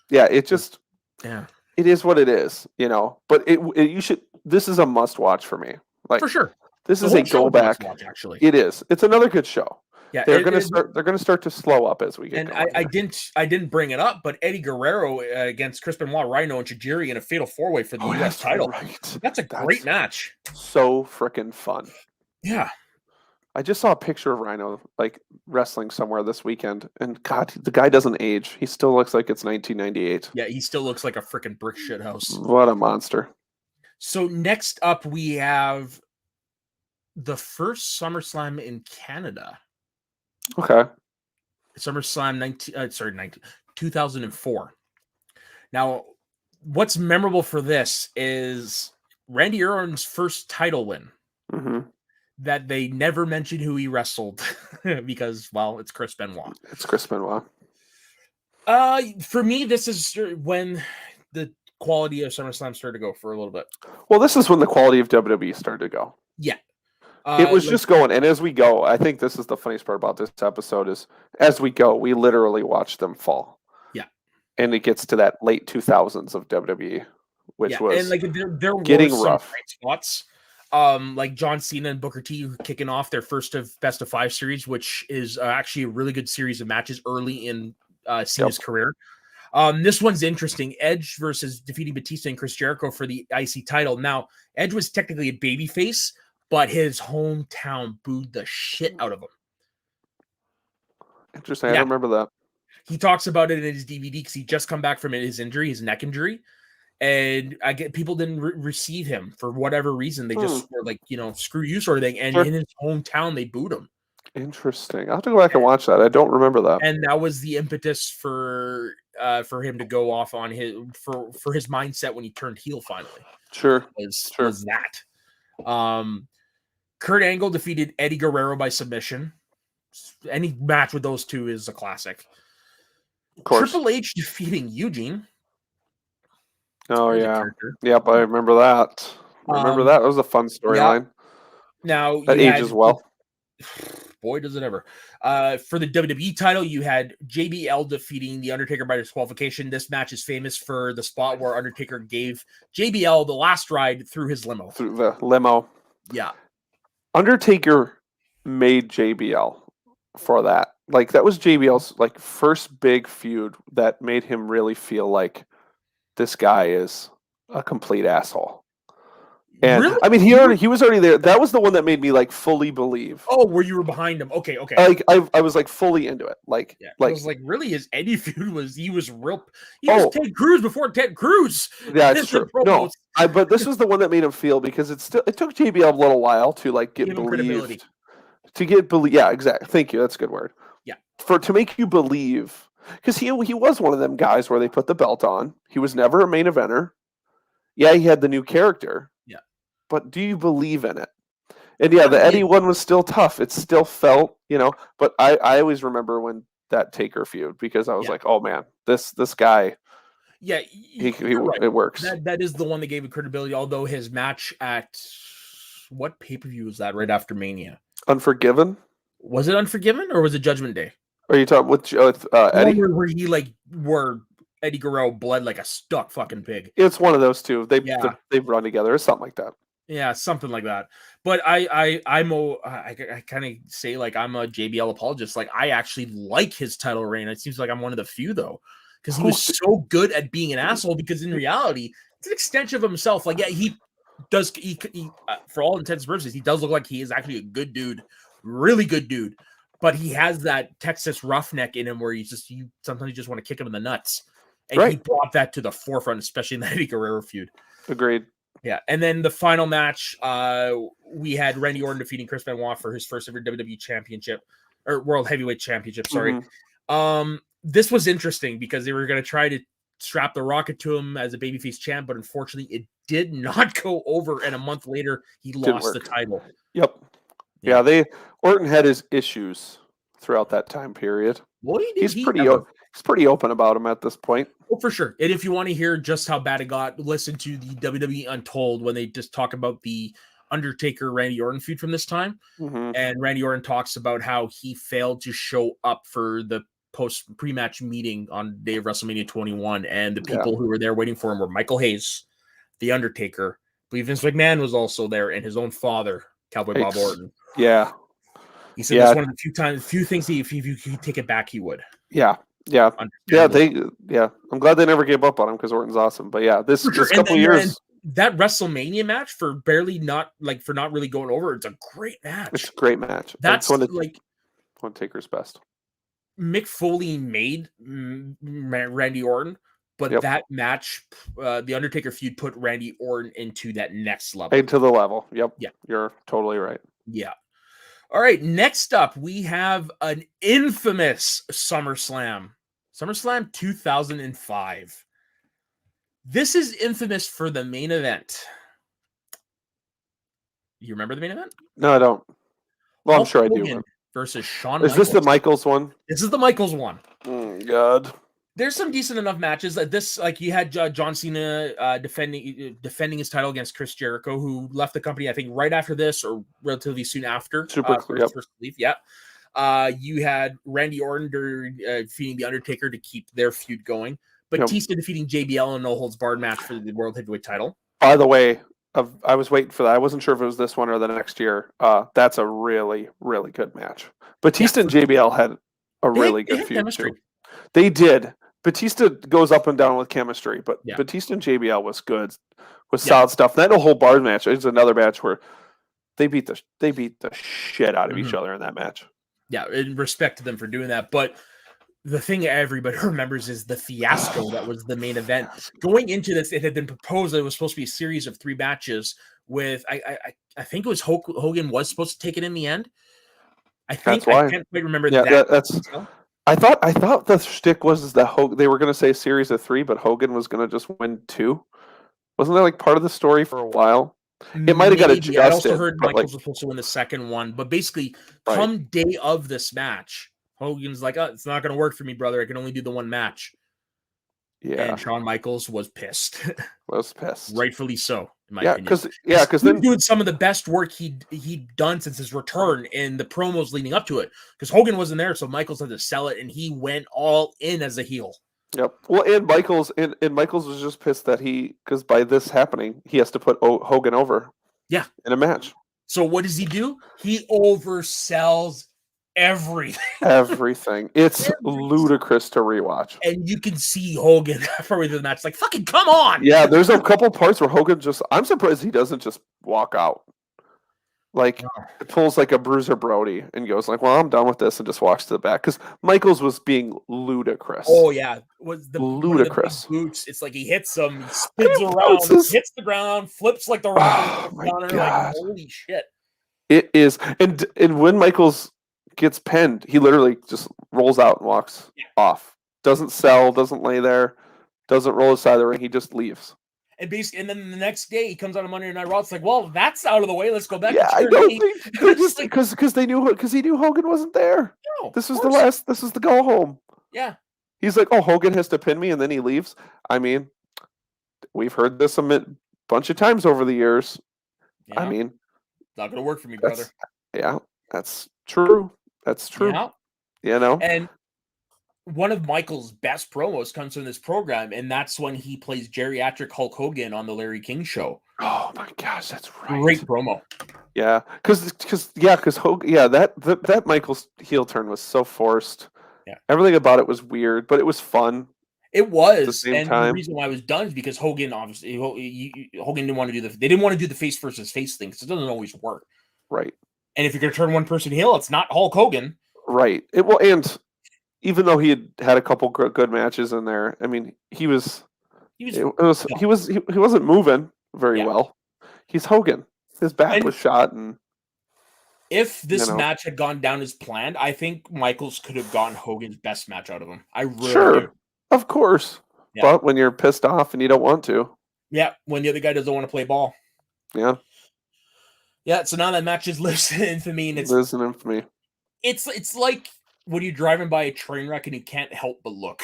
Yeah, it just... Yeah. It is what it is, you know. But you should... This is a must-watch for me. Like, for sure. This is a go-back. Actually. It is. It's another good show. Yeah, they're going to start to slow up as we get going. And I didn't bring it up, but Eddie Guerrero against Chris Benoit, Rhino, and Tajiri in a fatal 4-way for the U.S. title. Right. That's a great match. So freaking fun. Yeah. I just saw a picture of Rhino like wrestling somewhere this weekend, and God, the guy doesn't age. He still looks like it's 1998. Yeah, he still looks like a freaking brick shit house. What a monster. So next up, we have the first SummerSlam in Canada. Okay. SummerSlam 2004. Now, what's memorable for this is Randy Orton's first title win. Mm-hmm. That they never mentioned who he wrestled because, well, it's Chris Benoit. It's Chris Benoit. For me, this is when the quality of SummerSlam started to go for a little bit. Well, this is when the quality of WWE started to go. Yeah. It was just going, and as we go, I think this is the funniest part about this episode is as we go, we literally watch them fall. Yeah. And it gets to that late 2000s of WWE, which was and like there getting were some rough. Bright spots. Like John Cena and Booker T kicking off their first of best of 5 series, which is actually a really good series of matches early in Cena's career. This one's interesting. Edge versus defeating Batista and Chris Jericho for the IC title. Now, Edge was technically a babyface, but his hometown booed the shit out of him. Interesting. I don't remember that. He talks about it in his DVD because he just come back from his injury, his neck injury. And people didn't receive him for whatever reason. They just were like, screw you sort of thing. And in his hometown, they booed him. Interesting. I'll have to go back and watch that. I don't remember that. And that was the impetus for him to go off on his for his mindset when he turned heel finally. Sure. Was that. Kurt Angle defeated Eddie Guerrero by submission. Any match with those two is a classic. Of course. Triple H defeating Eugene. Oh, yeah. Yep, I remember that. That was a fun storyline. Now, that ages well. Boy, does it ever. For the WWE title, you had JBL defeating The Undertaker by disqualification. This match is famous for the spot where Undertaker gave JBL the last ride through his limo. Through the limo. Yeah. Undertaker made JBL for that. Like, that was JBL's like first big feud that made him really feel like this guy is a complete asshole. And really? I mean, he was already there. That was the one that made me like fully believe. Oh, where you were behind him? Okay. Like I was like fully into it. Like, I was like, really? His Eddie feud was was Ted Cruz before Ted Cruz. Yeah, it's true. No, but this was the one that made him feel, because it took JBL a little while to like get believed. Yeah, exactly. Thank you. That's a good word. Yeah. To make you believe, because he was one of them guys where they put the belt on. He was never a main eventer. Yeah, he had the new character. Yeah. But do you believe in it? And yeah, the Eddie one was still tough. It still felt, but I always remember when that Taker feud, because I was like, oh man, this guy. Yeah, right. It works. That is the one that gave it credibility, although his match at what pay-per-view was that right after Mania? Unforgiven? Was it Unforgiven or was it Judgment Day? Are you talking with Eddie? Where Eddie Guerrero bled like a stuck fucking pig. It's one of those two. They've run together or something like that. Yeah, something like that. But I kind of say like I'm a JBL apologist. Like I actually like his title reign. It seems like I'm one of the few though, because he was so good at being an asshole. Because in reality, it's an extension of himself. Like he does. He for all intents and purposes, he does look like he is actually a good dude, really good dude. But he has that Texas roughneck in him where you sometimes you just want to kick him in the nuts. And he brought that to the forefront, especially in the Eddie Guerrero feud. Agreed. Yeah, and then the final match, we had Randy Orton defeating Chris Benoit for his first ever WWE Championship, or World Heavyweight Championship, sorry. Mm-hmm. This was interesting because they were going to try to strap the Rocket to him as a babyface champ, but unfortunately it did not go over, and a month later, he lost the title. Yep. Yeah, Orton had his issues throughout that time period. Well, he's pretty open about him at this point. Oh, for sure. And if you want to hear just how bad it got, listen to the WWE Untold when they just talk about the Undertaker Randy Orton feud from this time. Mm-hmm. And Randy Orton talks about how he failed to show up for the pre-match meeting on the day of WrestleMania 21, and the people who were there waiting for him were Michael Hayes, the Undertaker. I believe Vince McMahon was also there, and his own father, Cowboy Bob Orton. Yeah. He said that's one of the few things if you could take it back, he would. Yeah. Yeah. I'm glad they never gave up on him, because Orton's awesome. But yeah, this couple years. That WrestleMania match for not really going over, it's a great match. It's a great match. That's one Taker's best. Mick Foley made Randy Orton, but that match, the Undertaker feud, put Randy Orton into that next level. Into the level. Yep. Yeah. You're totally right. Yeah. All right, next up, we have an infamous SummerSlam. SummerSlam 2005. This is infamous for the main event. You remember the main event? No, I don't. Well, I'm sure I do. Versus Shawn Michaels. Is this the Michaels one? This is the Michaels one. God. There's some decent enough matches. You had John Cena defending his title against Chris Jericho, who left the company, I think, right after this or relatively soon after. Super clear. First leave. Yeah. You had Randy Orton defeating The Undertaker to keep their feud going. Batista defeating JBL in a no-holds-barred match for the World Heavyweight title. By the way, I was waiting for that. I wasn't sure if it was this one or the next year. That's a really, really good match. Batista and JBL had a really good feud, too. They did. Batista goes up and down with chemistry, but Batista and JBL was good, solid stuff. That whole bar match is another match where they beat the shit out of each other in that match. Yeah, in respect to them for doing that. But the thing everybody remembers is the fiasco that was the main event. Going into this, it had been proposed that it was supposed to be a series of 3 matches with I think it was Hogan was supposed to take it in the end. That's I why. can't quite remember Yeah, that that's. detail. I thought the shtick was that they were going to say a series of 3, but Hogan was going to just win 2. Wasn't that like part of the story for a while? It might have got Maybe. I also adjusted, heard but like, Michaels was supposed to win the second one, but basically, right? come day of this match, Hogan's like, "Oh, it's not going to work for me, brother. I can only do the one match." Yeah, And Shawn Michaels was pissed, I was pissed. rightfully so, in my Yeah, opinion. because He was then doing some of the best work he'd done since his return in the promos leading up to it. Because Hogan wasn't there, so Michaels had to sell it, and he went all in as a heel. yep. Well, and Michaels was just pissed that because by this happening, he has to put Hogan over. Yeah. In a match. So what does he do? He oversells everything. Everything. It's ludicrous to rewatch. And you can see Hogan halfway through the match, like, fucking come on. Yeah, there's a couple parts where Hogan I'm surprised he doesn't just walk out. Like, it pulls like a Bruiser Brody and goes like, well, I'm done with this, and just walks to the back. Because Michaels was being ludicrous. Oh, yeah. Was ludicrous. One of the big boots. It's like he hits him, he spins around, hits the ground, flips like the Rock. Oh, my God. Like, holy shit. It is. And when Michaels gets pinned, he literally just rolls out and walks off. Doesn't sell, doesn't lay there, doesn't roll aside the ring. He just leaves. And basically, and then the next day he comes out on Monday Night Raw. It's like, well, that's out of the way. Let's go back. Yeah, to I don't think they just because he knew Hogan wasn't there. No, this was the go home. Yeah, he's like, oh, Hogan has to pin me, and then he leaves. I mean, we've heard this a bunch of times over the years. Yeah. I mean, not gonna work for me, brother. Yeah, that's true. That's true. Yeah. You know, and one of Michael's best promos comes from this program, and that's when he plays geriatric Hulk Hogan on the Larry King Show. Oh my gosh, that's right. Great promo. Yeah, because Hogan. Yeah, that Michael's heel turn was so forced. Yeah, everything about it was weird, but it was fun. It was, at the same and time. The reason why it was done is because Hogan obviously Hogan didn't want to do they didn't want to do the face versus face thing because it doesn't always work. Right. And if you're going to turn one person heel, it's not Hulk Hogan. Right. And even though he had a couple good matches in there, I mean, he wasn't moving very well. He's Hogan. His back was shot, and if this match had gone down as planned, I think Michaels could have gotten Hogan's best match out of him. I really do. Of course. Yeah. But when you're pissed off and you don't want to. Yeah, when the other guy doesn't want to play ball. Yeah. Yeah, so now that match just lives in infamy, and lives in infamy. It's like when you're driving by a train wreck and you can't help but look.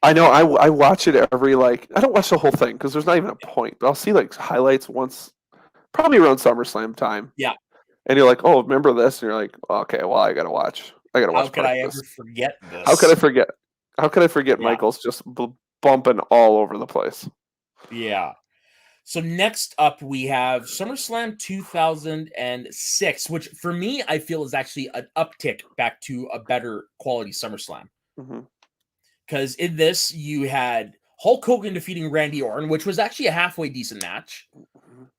I know. I watch it every I don't watch the whole thing because there's not even a point, but I'll see highlights once, probably around SummerSlam time. Yeah. And you're like, oh, remember this? And you're like, okay, well, I gotta watch. How could I ever forget this? How could I forget? How could I forget Michaels just bumping all over the place? Yeah. So next up, we have SummerSlam 2006, which for me, I feel is actually an uptick back to a better quality SummerSlam. Because in this, you had Hulk Hogan defeating Randy Orton, which was actually a halfway decent match.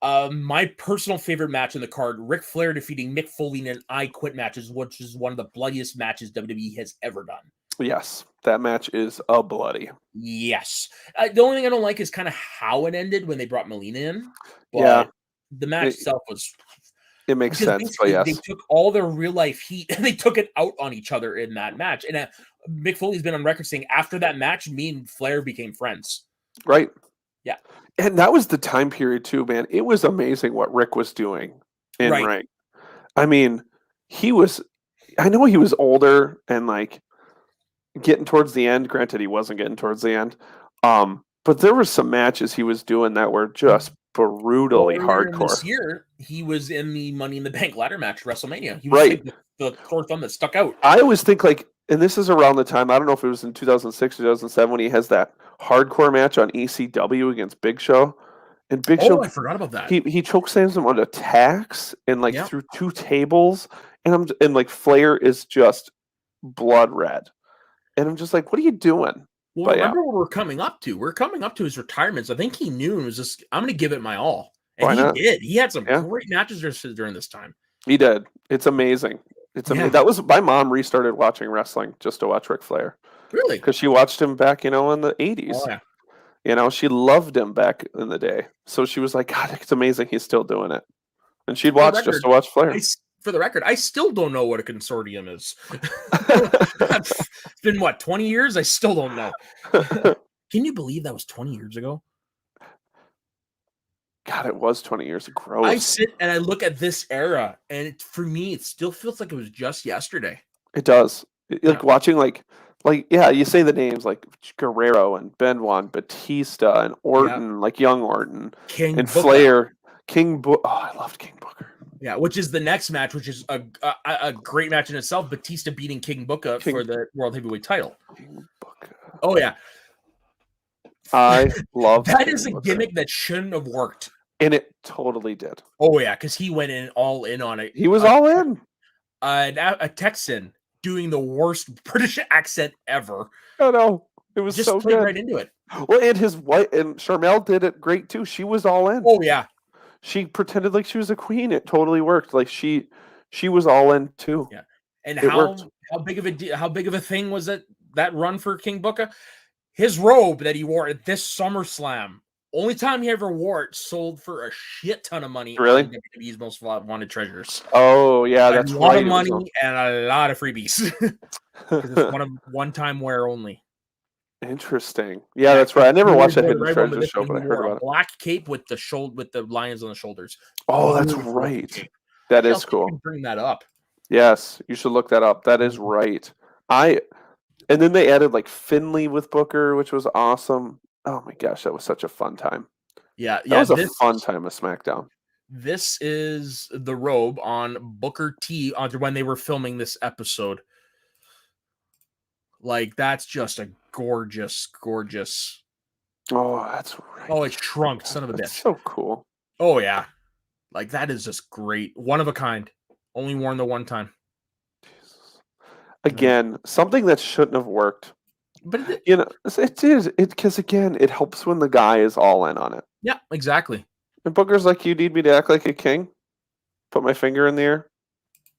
My personal favorite match in the card, Ric Flair defeating Mick Foley in an I Quit matches, which is one of the bloodiest matches WWE has ever done. Yes, that match is a bloody. Yes. The only thing I don't like is kind of how it ended when they brought Melina in. But the match itself was... It makes sense, but yes. They took all their real-life heat and they took it out on each other in that match. And Mick Foley's been on record saying after that match, me and Flair became friends. Right. Yeah. And that was the time period too, man. It was amazing what Rick was doing in ring. I mean, I know he was older and getting towards the end. Granted, he wasn't getting towards the end. But there were some matches he was doing that were just brutally hardcore. This year, he was in the Money in the Bank ladder match WrestleMania. He was the sore thumb that stuck out. I always think and this is around the time, I don't know if it was in 2006 or 2007 when he has that hardcore match on ECW against Big Show. And Big Show, I forgot about that. He chokeslams him on attacks and through two tables, and Flair is just blood red. And I'm just like, what are you doing? Well, remember what we're coming up to? We're coming up to his retirement. So I think he knew and was just, I'm going to give it my all. And he did. He had some great matches during this time. He did. It's amazing. It's amazing. That was my mom restarted watching wrestling just to watch Ric Flair. Really? Because she watched him back, in the 80s. Oh, yeah. She loved him back in the day. So she was like, God, it's amazing he's still doing it. And she'd watch just to watch Flair. for the record, I still don't know what a consortium is. It's been what, 20 years? I still don't know. Can you believe that was 20 years ago? God, it was 20 years. I Gross. sit and I look at this era, and for me, it still feels like it was just yesterday. It does. Yeah. Watching yeah, you say the names like Guerrero and Benoit and Batista and Orton, like young Orton King and Booker. Flair, Oh, I loved King Booker. Yeah, which is the next match, which is a great match in itself. Batista beating King Booker for the World Heavyweight title. King Booker. Oh yeah, I love that. King Is a Booker. gimmick that shouldn't have worked, and it totally did. Oh yeah, because he went all in on it. He was all in. A Texan doing the worst British accent ever. I know. It was just so played good. Right into it. Well, and his wife and Charmel did it great too. She was all in. Oh yeah. She pretended like she was a queen. It totally worked. Like she was all in too. Yeah. And how big of a thing was that run for King Booker? His robe that he wore at this SummerSlam, only time he ever wore it, sold for a shit ton of money. Really? On WWE's Most Wanted Treasures. Oh yeah, that's right. A lot of money and a lot of freebies. It's one-time wear only. Interesting. Yeah, that's right. I never watched that Hidden Treasure show, but I heard about it. Black cape with the lions on the shoulders. Oh, that's right. That is cool. Bring that up. Yes, you should look that up. That is right. And then they added like Finley with Booker, which was awesome. Oh my gosh, that was such a fun time. Yeah, that was a fun time of SmackDown. This is the robe on Booker T when they were filming this episode. Like, that's just a gorgeous. Oh, that's right. Oh, it's shrunk, son of a bitch. So cool. Oh yeah, like that is just great. One of a kind. Only worn the one time. Jesus. Again, something that shouldn't have worked. But it did. Because again, it helps when the guy is all in on it. Yeah, exactly. And Booker's like, you need me to act like a king? Put my finger in the air?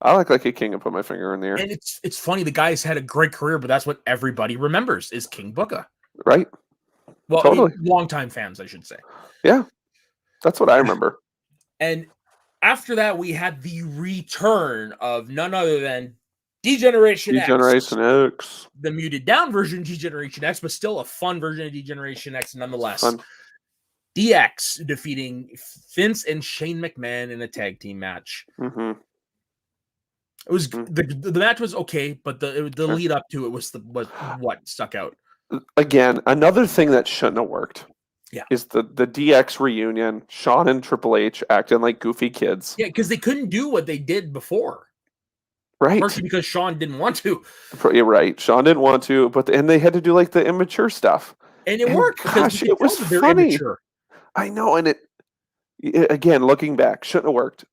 I act like a king and put my finger in the air. And it's funny, the guy's had a great career, but that's what everybody remembers is King Booker. Right. Well, totally. Longtime fans, I should say. Yeah. That's what I remember. And after that, we had the return of none other than D-Generation X. The muted down version of D-Generation X, but still a fun version of D-Generation X nonetheless. Fun. DX defeating Vince and Shane McMahon in a tag team match. Mm-hmm. It was the match was okay, but the lead up to it was what stuck out. Again, another thing that shouldn't have worked. Yeah, is the DX reunion. Shawn and Triple H acting like goofy kids. Yeah, because they couldn't do what they did before. Right. Partially because Shawn didn't want to. You're right. Shawn didn't want to, and they had to do like the immature stuff. And it worked. Gosh, it was funny. Immature. I know, and again, looking back, shouldn't have worked.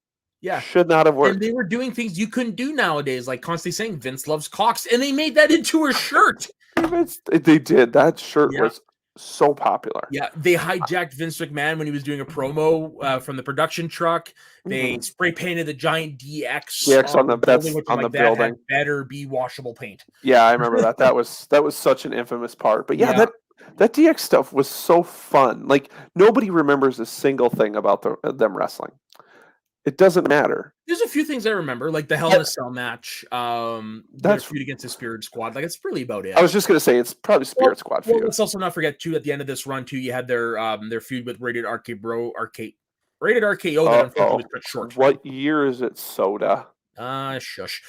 Yeah. Should not have worked. And they were doing things you couldn't do nowadays, like constantly saying Vince loves cocks, and they made that into a shirt. They did. That shirt was so popular. Yeah, they hijacked Vince McMahon when he was doing a promo from the production truck. They spray painted the giant DX on the building, had better be washable paint. Yeah, I remember that. That was such an infamous part. But that DX stuff was so fun. Like nobody remembers a single thing about them wrestling. It doesn't matter. There's a few things I remember, like the Hell in a Cell match. That's feud against the Spirit Squad. Like it's really about it. I was just gonna say it's probably Spirit Squad feud. Well, let's also not forget too. At the end of this run, too, you had their feud with Rated RKO that unfortunately was cut short. What year is it, Soda? Shush.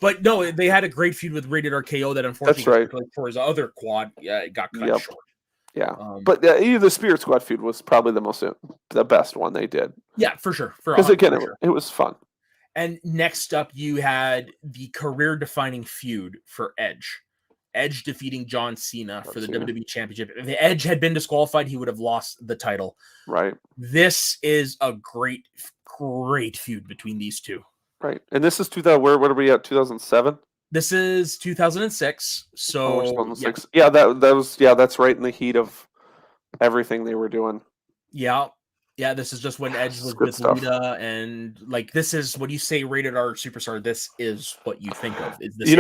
But no, they had a great feud with Rated RKO that unfortunately for his other quad, it got cut short. Yeah, but the Spirit Squad feud was probably the best one they did. Yeah, for sure. Because again, it was fun. And next up, you had the career-defining feud for Edge. Edge defeating John Cena for the WWE Championship. If Edge had been disqualified, he would have lost the title. Right. This is a great feud between these two. Right. And this is 2000. What are we at? 2007. This is 2006. So 2006. Yeah, that was that's right in the heat of everything they were doing. Yeah. Yeah, this is just when Edge was with Lita, and like this is when you say rated R superstar, this is what you think of. Is this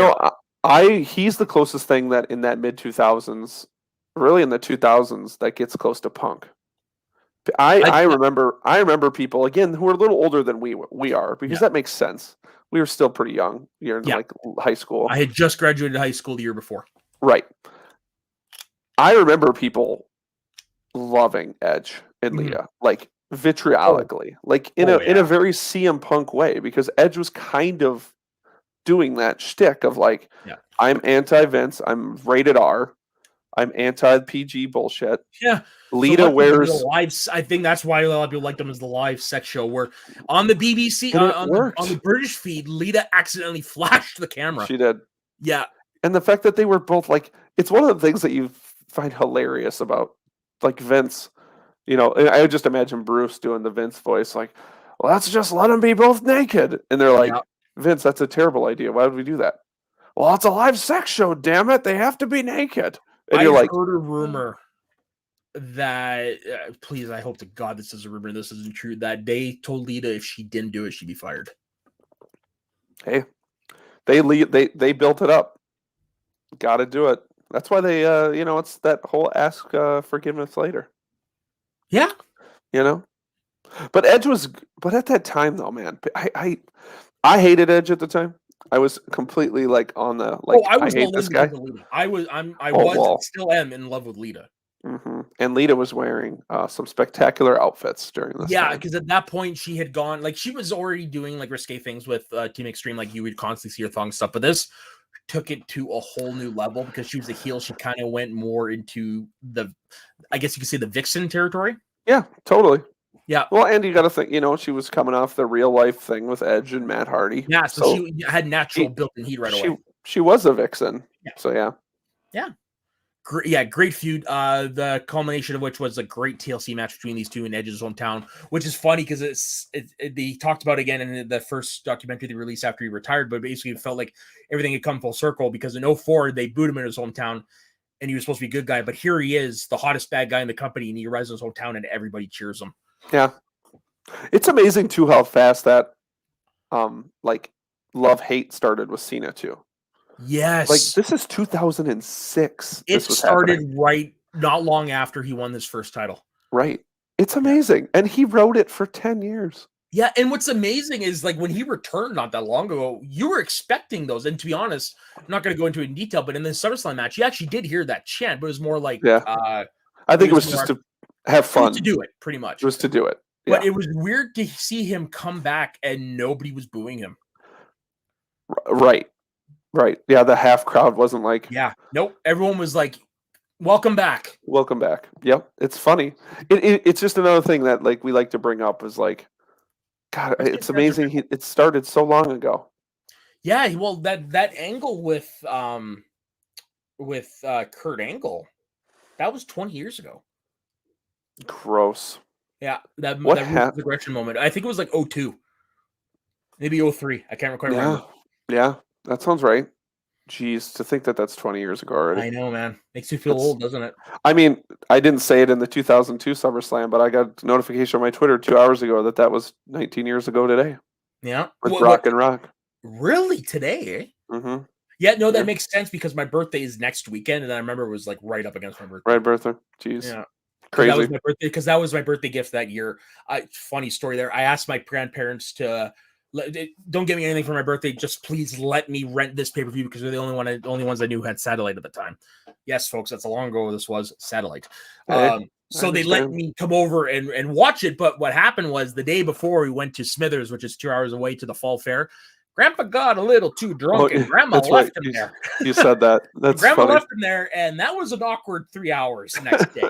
he's the closest thing that in that mid 2000s, really in the 2000s, that gets close to Punk. I remember people again who are a little older than we are because Yeah. that makes sense. We were still pretty young. You're in Yeah. like high school. I had just graduated high school the year before. Right. I remember people loving Edge and Mhm. Lita, like Oh, vitriolically, like oh in a yeah. very CM Punk way, because Edge was kind of doing that shtick of like, Yeah. I'm anti Vince, I'm rated R, I'm anti PG bullshit. Yeah. So Lita much of the wears, live. I think that's why a lot of people like them as the live sex show. Where on the BBC, and it on the worked. British feed, Lita accidentally flashed the camera. She did. Yeah. And the fact that they were both like, it's one of the things that you find hilarious about like Vince. And I would just imagine Bruce doing the Vince voice, like, well, let's just let them be both naked. And they're Yeah. like, Vince, that's a terrible idea. Why would we do that? Well, it's a live sex show, damn it. They have to be naked. And you're I've like, heard a rumor that please, I hope to God this is a rumor. This isn't true. That they told Lita if she didn't do it, she'd be fired. hey, they built it up. Got to do it. That's why they, it's that whole ask forgiveness later. Yeah. But Edge was, but at that time though, man, I hated Edge at the time. I was completely like on the Oh, like I I was hate all this in because guy. of Lita. I was and Well, still am in love with Lita. And Lita was wearing some spectacular outfits during this Yeah, time. because at that point she had gone like she was already doing like risque things with Team Extreme, like you would constantly see her thong stuff. But this took it to a whole new level because she was a heel. She kind of went more into I guess you could say the Vixen territory. Yeah, totally. Yeah. Well, and you got to think, she was coming off the real life thing with Edge and Matt Hardy. Yeah, so So she had natural built-in heat right away. She was a Vixen. Yeah. So yeah. Yeah. Great feud. The culmination of which was a great TLC match between these two in Edge's hometown, which is funny because they talked about it again in the first documentary they released after he retired, but basically it felt like everything had come full circle because in 04 they booed him in his hometown and he was supposed to be a good guy, but here he is, the hottest bad guy in the company, and he arrives in his hometown and everybody cheers him. Yeah. It's amazing too how fast that like love-hate started with Cena too. Yes. Like this is 2006. It started right not long after he won his first title. Right. It's amazing. Yeah. And he wrote it for 10 years. Yeah, and what's amazing is like when he returned not that long ago, you were expecting those. And to be honest, I'm not going to go into it in detail, but in the SummerSlam match, you actually did hear that chant, but it was more like I think it was just to have fun. To do it, pretty much. It was to do it. Yeah. But it was weird to see him come back and nobody was booing him. Right. Yeah, the half crowd wasn't like... Yeah. Nope. Everyone was like, welcome back. Welcome back. Yep. It's funny. It's just another thing that like we like to bring up is like, God, it's amazing. It started so long ago. Yeah. Well, that angle with Kurt Angle, that was 20 years ago. Gross. Yeah. That regression moment. I think it was like 02. Maybe 03. I can't quite remember. Yeah. That sounds right. Jeez, to think that that's 20 years ago already. I know, man. Makes you feel old, doesn't it? I mean, I didn't say it in the 2002 SummerSlam, but I got notification on my Twitter 2 hours ago that was 19 years ago today. Yeah. With Brock and Rock. Really? Today, eh? Mm-hmm. Yeah, no, that makes sense because my birthday is next weekend, and I remember it was like right up against my birthday. Right, birthday. Jeez. Yeah. Crazy. That was my birthday because that was my birthday gift that year. Funny story there. I asked my grandparents to... don't get me anything for my birthday. Just please let me rent this pay-per-view because they're the only ones I knew had satellite at the time. Yes, folks, that's how long ago this was, satellite. So they let me come over and watch it. But what happened was the day before we went to Smithers, which is 2 hours away to the fall fair. Grandpa got a little too drunk and Grandma left him there. You said that. That's Grandma funny. left him there, and that was an awkward 3 hours the next day.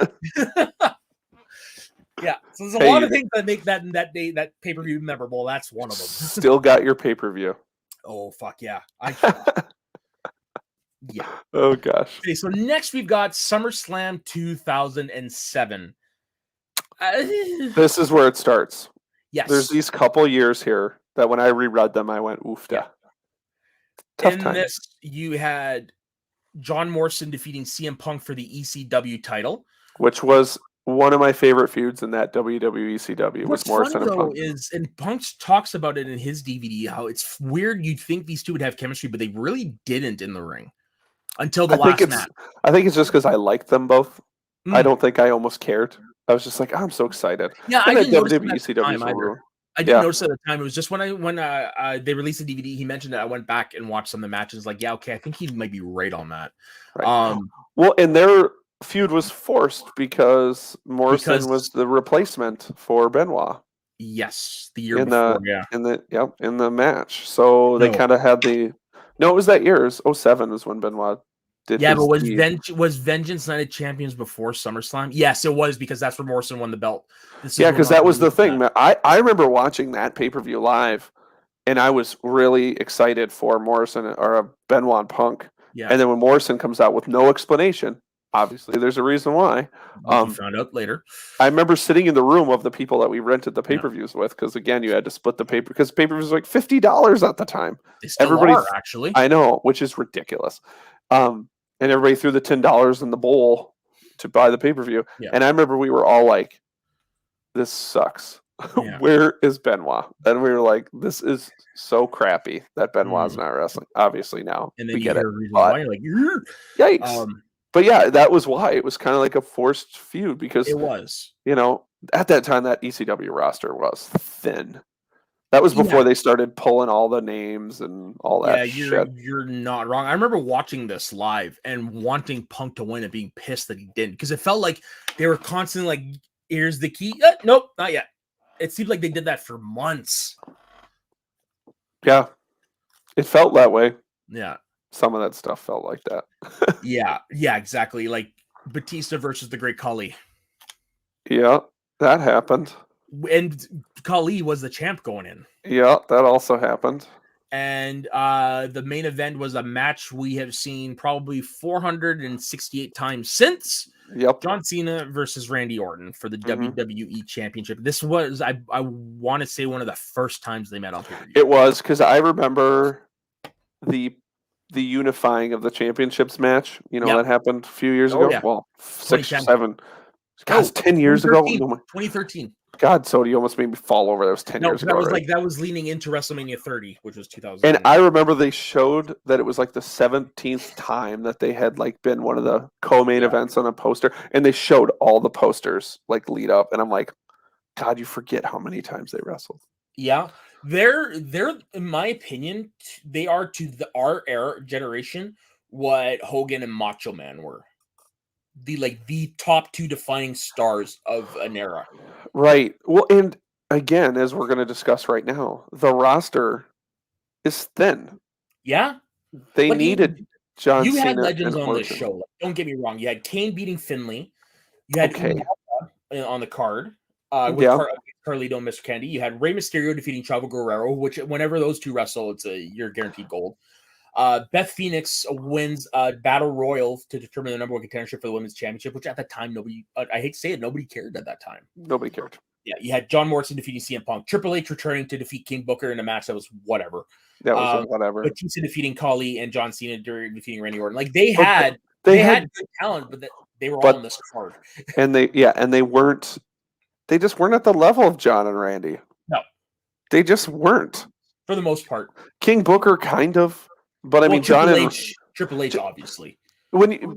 Yeah, so there's a lot of things that make that pay-per-view memorable. That's one of them. Still got your pay-per-view. Oh, fuck yeah. Yeah. Oh, gosh. Okay, so next we've got SummerSlam 2007. This is where it starts. Yes. There's these couple years here that when I reread them, I went, oofda. Yeah. Tough In time. this, you had John Morrison defeating CM Punk for the ECW title. Which was one of my favorite feuds in that WWE ECW. What's Morrison funny, and Punk. and Punk talks about it in his DVD, how it's weird. You'd think these two would have chemistry, but they really didn't in the ring until the last match. I think it's just because I liked them both. I don't think I almost cared. I was just like, I'm so excited. Yeah, I And that didn't notice him WWE at the ECW time is either. over. I didn't Yeah. notice at the time. It was just when they released the DVD, he mentioned that I went back and watched some of the matches. Like, yeah, okay, I think he might be right on that. Right. Well, and their feud was forced because Morrison was Because the replacement for Benoit yes, the year in before, the yeah. in the match. So they No. kind of had the no, it was that year. It was 07 was when Benoit did Yeah, his but deed. Was Vengeance United champions before SummerSlam? Yes, it was because that's where Morrison won the belt. This is Yeah, when because that Morrison was the released thing. that. Man. I remember watching that pay-per-view live, and I was really excited for Morrison or Benoit and Punk. Yeah, And then when Morrison comes out with no explanation, obviously there's a reason why. which we found out later. I remember sitting in the room of the people that we rented the Yeah, pay-per-views with, because again, you had to split the paper because pay-per-views was like $50 at the time. they still Everybody, are actually. I know, which is ridiculous. And everybody threw the $10 in the bowl to buy the pay-per-view. Yeah, And I remember we were all like, "This sucks. yeah. Where is Benoit?" And we were like, "This is so crappy that Benoit's Mm. not wrestling." Obviously, now And we then you get it, hear reasons but why you're like, "Ugh." yikes. But yeah, that was why it was kind of like a forced feud because It was. at that time that ECW roster was thin. That was before Yeah, they started pulling all the names and all yeah, that shit. you're not wrong. I remember watching this live and wanting Punk to win and being pissed that he didn't because it felt like they were constantly like, "Here's the key." Nope, not yet. It seemed like they did that for months. Yeah, it felt that way. Yeah, Some of that stuff felt like that. yeah, exactly. Like Batista versus the Great Khali, Yeah, that happened. and Khali was the champ going in. Yeah, that also happened. And the main event was a match we have seen probably 468 times since. Yep. John Cena versus Randy Orton for the Mhm. WWE Championship. This was, I want to say, one of the first times they met on pay-per-view. It was because I remember the the unifying of the championships match. Yep. That happened a few years Oh, ago. yeah. Well, 6 or 2010. 7. God, No, it's 10 years ago. 2013. God, so you almost made me fall over. That was 10 No, years that ago. was Right? that was leaning into WrestleMania 30, which was 2000. And I remember they showed that it was like the 17th time that they had like been one of the co-main Yeah. events on a poster, and they showed all the posters like lead up, and I'm like, God, you forget how many times they wrestled. Yeah, they're in my opinion, they are to our era generation what Hogan and Macho Man were. The top two defining stars of an era. Right. Well, and again, as we're going to discuss right now, the roster is thin. Yeah, They like needed John you had Cena legends and on this Orton. show. Like, don't get me wrong. You had Kane beating Finley. You had Okay. Umaga on the card with Yeah. Carlito and Mr. Kennedy. You had Rey Mysterio defeating Chavo Guerrero, which whenever those two wrestle, you're guaranteed gold. Beth Phoenix wins a battle royal to determine the number one contendership for the women's championship, which at the time nobody, I hate to say it, nobody cared at that time. Nobody cared. Yeah, you had John Morrison defeating CM Punk, Triple H returning to defeat King Booker in a match that was whatever. That was whatever. Batista defeating Khali and John Cena defeating Randy Orton. Like they But had they had good talent, but they were all on this card. And they just weren't at the level of John and Randy. No, they just weren't. For the most part, King Booker kind of, but I mean Triple H, obviously.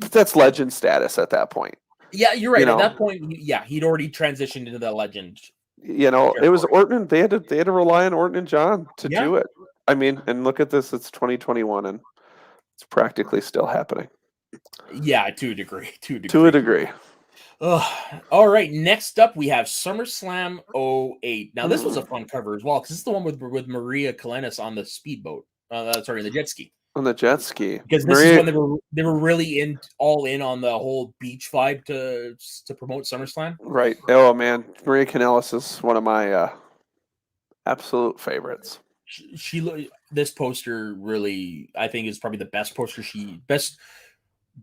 That's legend status at that point. Yeah, you're right. At that point, he'd already transitioned into the legend. It was Orton. They had to rely on Orton and John to do it. I mean, and look at this. It's 2021, and it's practically still happening. Yeah, to a degree. To a degree. All right. Next up, we have SummerSlam 08. Now, this was a fun cover as well because this is the one with Maria Kalenis on the speedboat. The jet ski. On the jet ski. Because this is when they were really all in on the whole beach vibe to promote SummerSlam. Right. Oh man, Maria Kanellis is one of my absolute favorites. This poster really, I think, is probably the best poster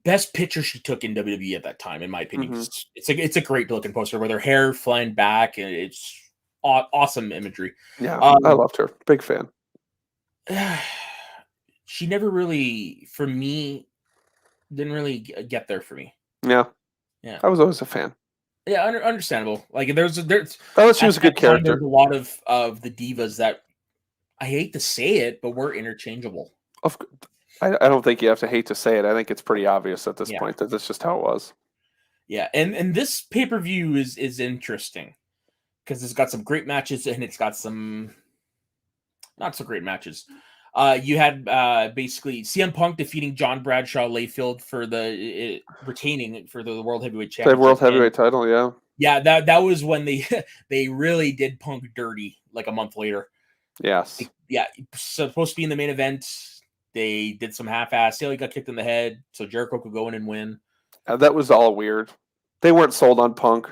best picture she took in WWE at that time, in my opinion. Mm-hmm. It's a great looking poster with her hair flying back, and it's awesome imagery. Yeah, I loved her. Big fan. She never really, for me, didn't really get there for me. Yeah. I was always a fan. Yeah, understandable. Like there's I thought she was a good character. There's a lot of the divas that I hate to say it, but we're interchangeable. I don't think you have to hate to say it. I think it's pretty obvious at this point that that's just how it was. Yeah, and this pay-per-view is interesting because it's got some great matches and it's got some not so great matches. You had basically CM Punk defeating John Bradshaw Layfield for the retaining for the World Heavyweight The Championship. World Heavyweight title, yeah. Yeah, that was when they they really did Punk dirty like a month later. Yes. Yeah, supposed to be in the main event. They did some half-ass. He got kicked in the head, so Jericho could go in and win. That was all weird. They weren't sold on Punk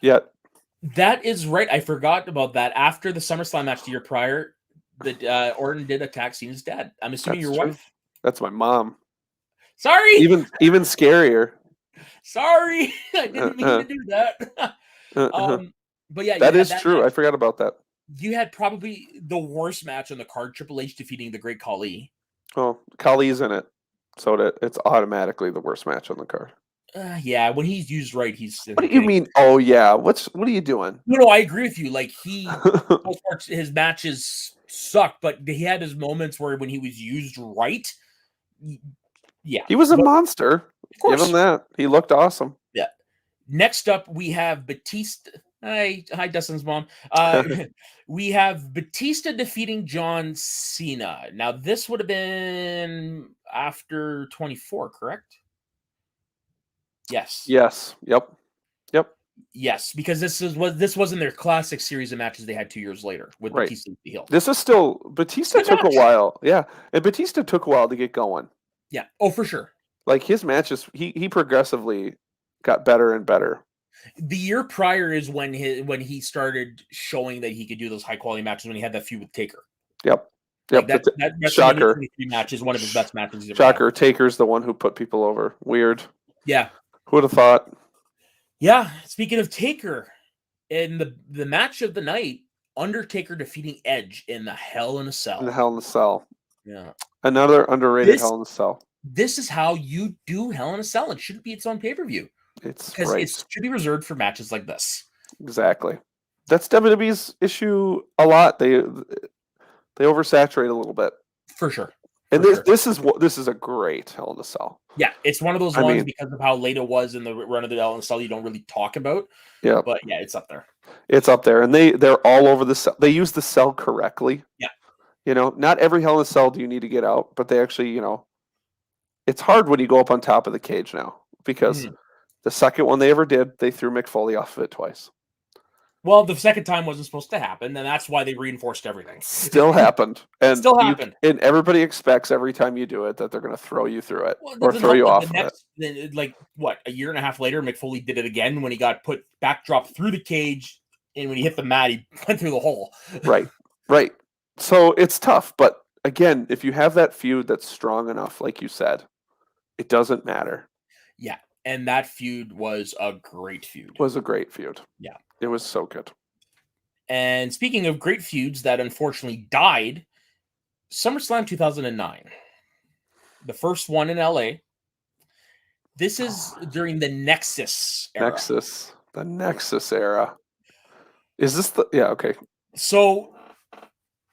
yet. That is right. I forgot about that. After the SummerSlam match the year prior, that Orton did attack Cena's dad. I'm assuming That's your true. wife. That's my mom. Sorry. Even scarier. Sorry, I didn't mean to do that. But yeah, that is true. Match. I forgot about that. You had probably the worst match on the card, Triple H defeating the Great Khali. Oh, Khali's in it, so it's automatically the worst match on the card. Yeah, when he's used right, he's. What do you mean? Oh yeah, what are you doing? No, I agree with you. Like his matches suck, but he had his moments where when he was used right, yeah, he was a monster. Give him that. He looked awesome. Yeah. Next up, we have Batista. Hi, Dustin's mom. We have Batista defeating John Cena. Now, this would have been after 24, correct? Yes. Yes. Yep. Yes, because this wasn't their classic series of matches they had 2 years later with Batista and the heel. This is still Batista took a while. Yeah, and Batista took a while to get going. Yeah. Oh, for sure. Like his matches, he progressively got better and better. The year prior is when he started showing that he could do those high quality matches when he had that feud with Taker. Yep. Like that Shocker match is one of his best matches. He's ever Shocker. had. Taker's the one who put people over. Weird. Yeah. Who would have thought? Yeah. Speaking of Taker, in the match of the night, Undertaker defeating Edge in the Hell in a Cell. In the Hell in a Cell. Yeah. Another underrated Hell in a Cell. This is how you do Hell in a Cell. It shouldn't be its own pay-per-view. It's because it should be reserved for matches like this. Exactly. That's WWE's issue a lot. They oversaturate a little bit. For sure. And this is a great Hell in a Cell. Yeah, it's one of those ones because of how late it was in the run of the Hell in a Cell you don't really talk about. Yeah. But yeah, it's up there. It's up there. And they're all over the cell. They use the cell correctly. Yeah. You know, not every Hell in a Cell do you need to get out, but they actually, you know, it's hard when you go up on top of the cage now because the second one they ever did, they threw Mick Foley off of it twice. Well, the second time wasn't supposed to happen, and that's why they reinforced everything. Still happened. And still happened. And everybody expects every time you do it that they're going to throw you through it or throw you off of it. Like, what, a year and a half later, Mick Foley did it again when he got backdropped through the cage, and when he hit the mat, he went through the hole. Right. So it's tough, but again, if you have that feud that's strong enough, like you said, it doesn't matter. Yeah. And that feud was a great feud. Yeah. It was so good. And speaking of great feuds that unfortunately died, SummerSlam 2009. The first one in LA. This is during the Nexus era. The Nexus era. Is this okay. So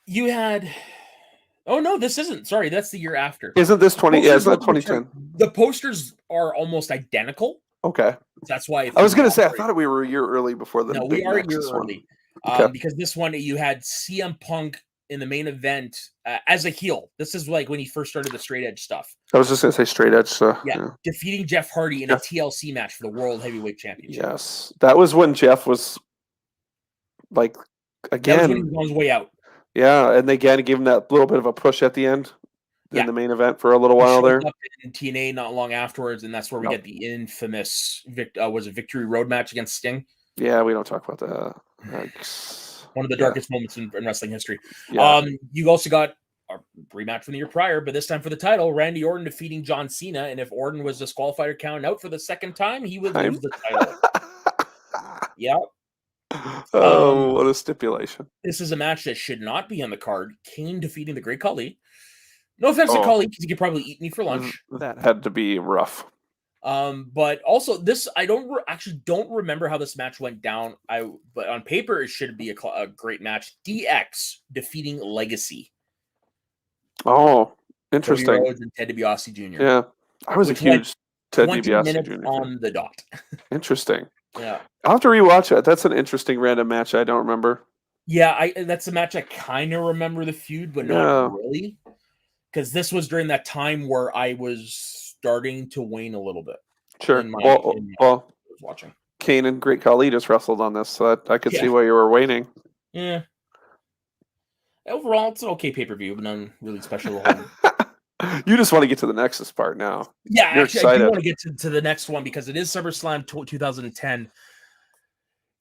you had... Oh, no, this isn't. Sorry, that's the year after. Isn't this 20? Yeah, it's not 2010. The posters are almost identical. Okay. That's why I was going to say, I thought we were a year early before the No, we are a year early. Okay. Because this one, you had CM Punk in the main event as a heel. This is like when he first started the straight edge stuff. I was just going to say straight edge. Yeah. Defeating Jeff Hardy in a TLC match for the World Heavyweight Championship. Yes. That was when Jeff was like, again. That was when he was on his way out. Yeah, and they gave him that little bit of a push at the end in the main event for a little while there. Up in TNA not long afterwards, and that's where we get the infamous Victory Road match against Sting. Yeah, we don't talk about that. One of the darkest moments in wrestling history. Yeah. You also got a rematch from the year prior, but this time for the title, Randy Orton defeating John Cena, and if Orton was disqualified or counted out for the second time, he would lose the title. Yeah. Oh, what a stipulation. This is a match that should not be on the card. Kane defeating the Great Khali. No offense to Khali, because he could probably eat me for lunch. That had to be rough. But also this, I don't remember how this match went down. But on paper, it should be a great match. DX defeating Legacy. Oh, interesting. Cody Rhodes and Ted DiBiase Jr. Yeah. I was a huge Ted 20 DiBiase minutes Jr. on the dot. Interesting. Yeah. I'll have to rewatch that. That's an interesting random match I don't remember. Yeah, that's a match I kind of remember the feud, but not Yeah. really. Because this was during that time where I was starting to wane a little bit Sure. in my Well, watching. Kane and Great Khali just wrestled on this, so I could see Yeah. why you were waiting. Yeah. Overall, it's an okay pay-per-view, but none really special. You just want to get to the Nexus part now. Yeah, You're actually, I do excited. want to get to the next one because it is SummerSlam 2010.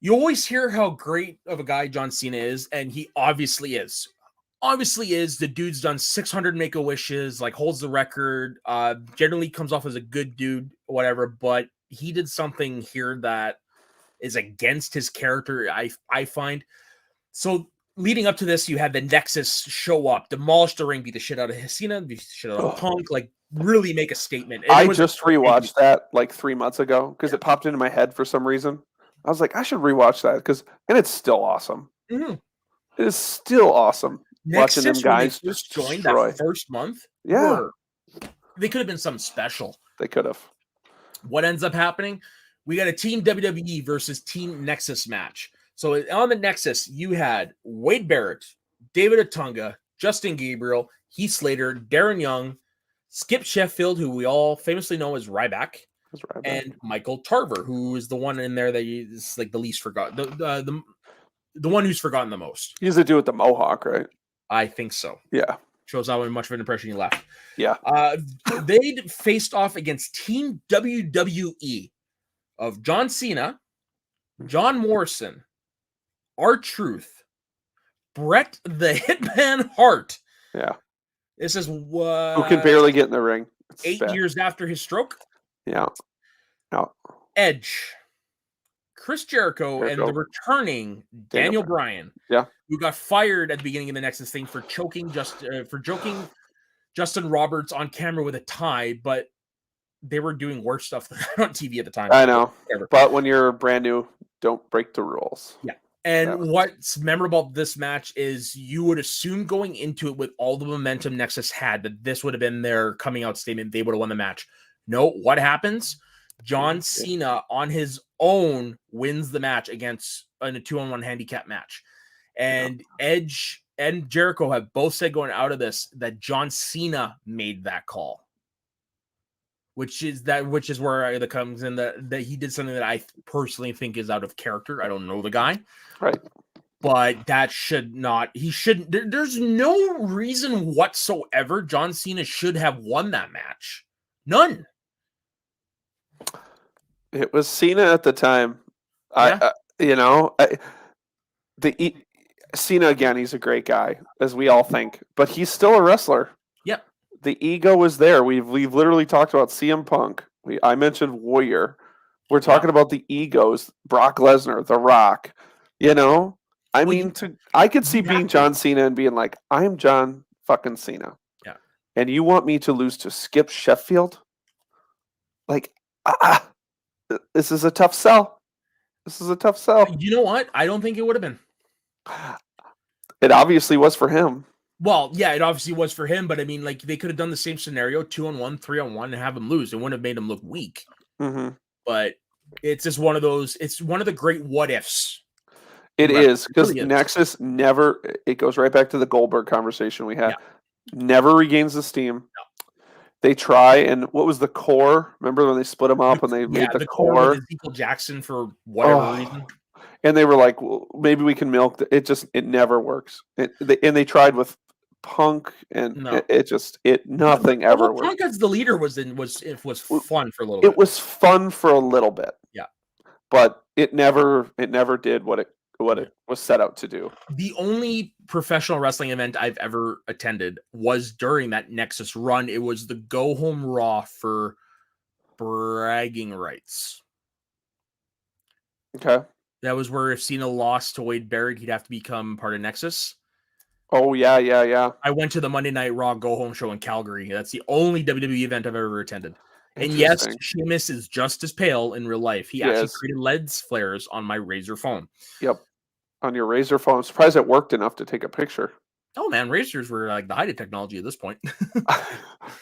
You always hear how great of a guy John Cena is, and he obviously is. Obviously is. The dude's done 600 Make-A-Wishes, like holds the record, generally comes off as a good dude, whatever, but he did something here that is against his character, I find. So leading up to this, you had the Nexus show up, demolish the ring, beat the shit out of Cena, beat the shit out of Punk, like really make a statement. And I just rewatched that like 3 months ago because it popped into my head for some reason. I was like, I should rewatch that and it's still awesome. Mm-hmm. It is still awesome. Nexus, watching them guys when they first just joined destroy. that first month, Yeah, they could have been something special. They could have. What ends up happening? We got a Team WWE versus Team Nexus match. So on the Nexus, you had Wade Barrett, David Otunga, Justin Gabriel, Heath Slater, Darren Young, Skip Sheffield, who we all famously know as Ryback, and Michael Tarver, who is the one in there that is like the least forgotten, the one who's forgotten the most. He's the dude with the mohawk, right? I think so. Yeah. Shows how much of an impression he left. Yeah. They faced off against Team WWE of John Cena, John Morrison, R-Truth, Bret the Hitman Hart. Yeah. This is who can barely get in the ring. It's 8 years after his stroke. Yeah. No. Edge, Chris Jericho, and the returning Daniel Bryan. Yeah. Who got fired at the beginning of the Nexus thing for joking Justin Roberts on camera with a tie, but they were doing worse stuff than that on TV at the time. I know. But when you're brand new, don't break the rules. Yeah. And what's memorable about this match is you would assume going into it with all the momentum Nexus had that this would have been their coming out statement. They would have won the match. No, what happens? John Cena on his own wins the match in a 2-on-1 handicap match. And Edge and Jericho have both said going out of this that John Cena made that call. Which is where it comes in that he did something that I personally think is out of character. I don't know the guy. Right. But that should not, he shouldn't, there's no reason whatsoever John Cena should have won that match. None. It was Cena at the time. Yeah. Cena, again, he's a great guy, as we all think, but he's still a wrestler. Yep. The ego is there. We've literally talked about CM Punk. I mentioned Warrior. We're talking about the egos. Brock Lesnar, The Rock. I could see being John Cena and being like, I'm John fucking Cena. Yeah. And you want me to lose to Skip Sheffield? Like, this is a tough sell. You know what? I don't think it would have been. It obviously was for him. Well, yeah, it obviously was for him, but I mean, like, they could have done the same scenario, 2-on-1, 3-on-1, and have him lose. It wouldn't have made him look weak. Mm-hmm. But it's just one of those, it's one of the great what ifs. It is, because Nexus never, it goes right back to the Goldberg conversation we had, never regains the steam. No. They try, and what was the core? Remember when they split them up and they made the core? With Ezekiel Jackson for whatever reason. And they were like, well, maybe we can milk it never works. And they tried with Punk, and nothing ever worked. Punk as the leader was fun for a little bit. It was fun for a little bit. Yeah. But it never did what it was set out to do. The only professional wrestling event I've ever attended was during that Nexus run. It was the Go Home Raw for bragging rights. Okay. That was where if Cena lost to Wade Barrett, he'd have to become part of Nexus. Oh, yeah. I went to the Monday Night Raw Go Home show in Calgary. That's the only WWE event I've ever attended. And yes, Sheamus is just as pale in real life. He actually created lens flares on my Razr phone. Yep. On your Razr phone. I'm surprised it worked enough to take a picture. Oh, man. Razrs were like the height of technology at this point.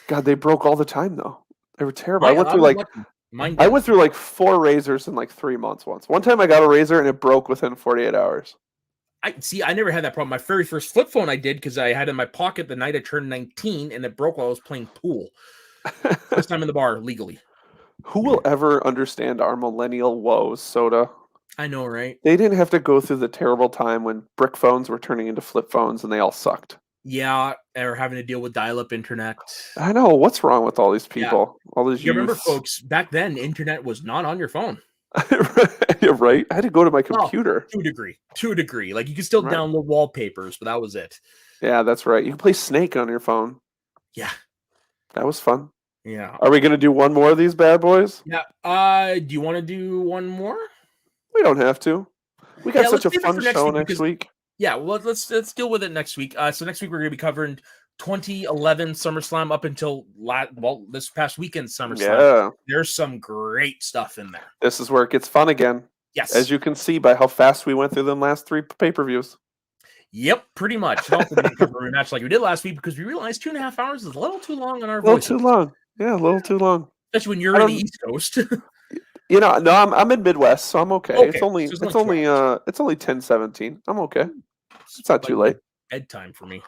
God, they broke all the time, though. They were terrible. I went through like lucky. Mine I did. went through like 4 razors in like 3 months once. One time I got a razor and it broke within 48 hours. I never had that problem. My very first flip phone I did because I had it in my pocket the night I turned 19 and it broke while I was playing pool. First time in the bar legally. Who will ever understand our millennial woes, Soda? I know, right? They didn't have to go through the terrible time when brick phones were turning into flip phones and they all sucked. Yeah, or having to deal with dial-up internet. I know. What's wrong with all these people? Yeah. All these You remember, youths? folks, back then, internet was not on your phone. You're right. I had to go to my computer. To a degree. Like, you could still download wallpapers, but that was it. Yeah, that's right. You can play Snake on your phone. Yeah. That was fun. Yeah. Are we going to do one more of these bad boys? Yeah. Do you want to do one more? We don't have to. We got such a fun show next week. Yeah, well, let's deal with it next week. So next week we're going to be covering 2011 SummerSlam up until this past weekend SummerSlam. Yeah. There's some great stuff in there. This is where it gets fun again. Yes. As you can see by how fast we went through them last 3 pay-per-views. Yep, pretty much. And also, we didn't cover a rematch like we did last week because we realized 2.5 hours is a little too long on our voices. A little too long. Yeah, a little too long. Especially when you're in the East Coast. You know, no, I'm in Midwest, so I'm okay. It's only 10:17. I'm okay. It's not too late. Bedtime for me.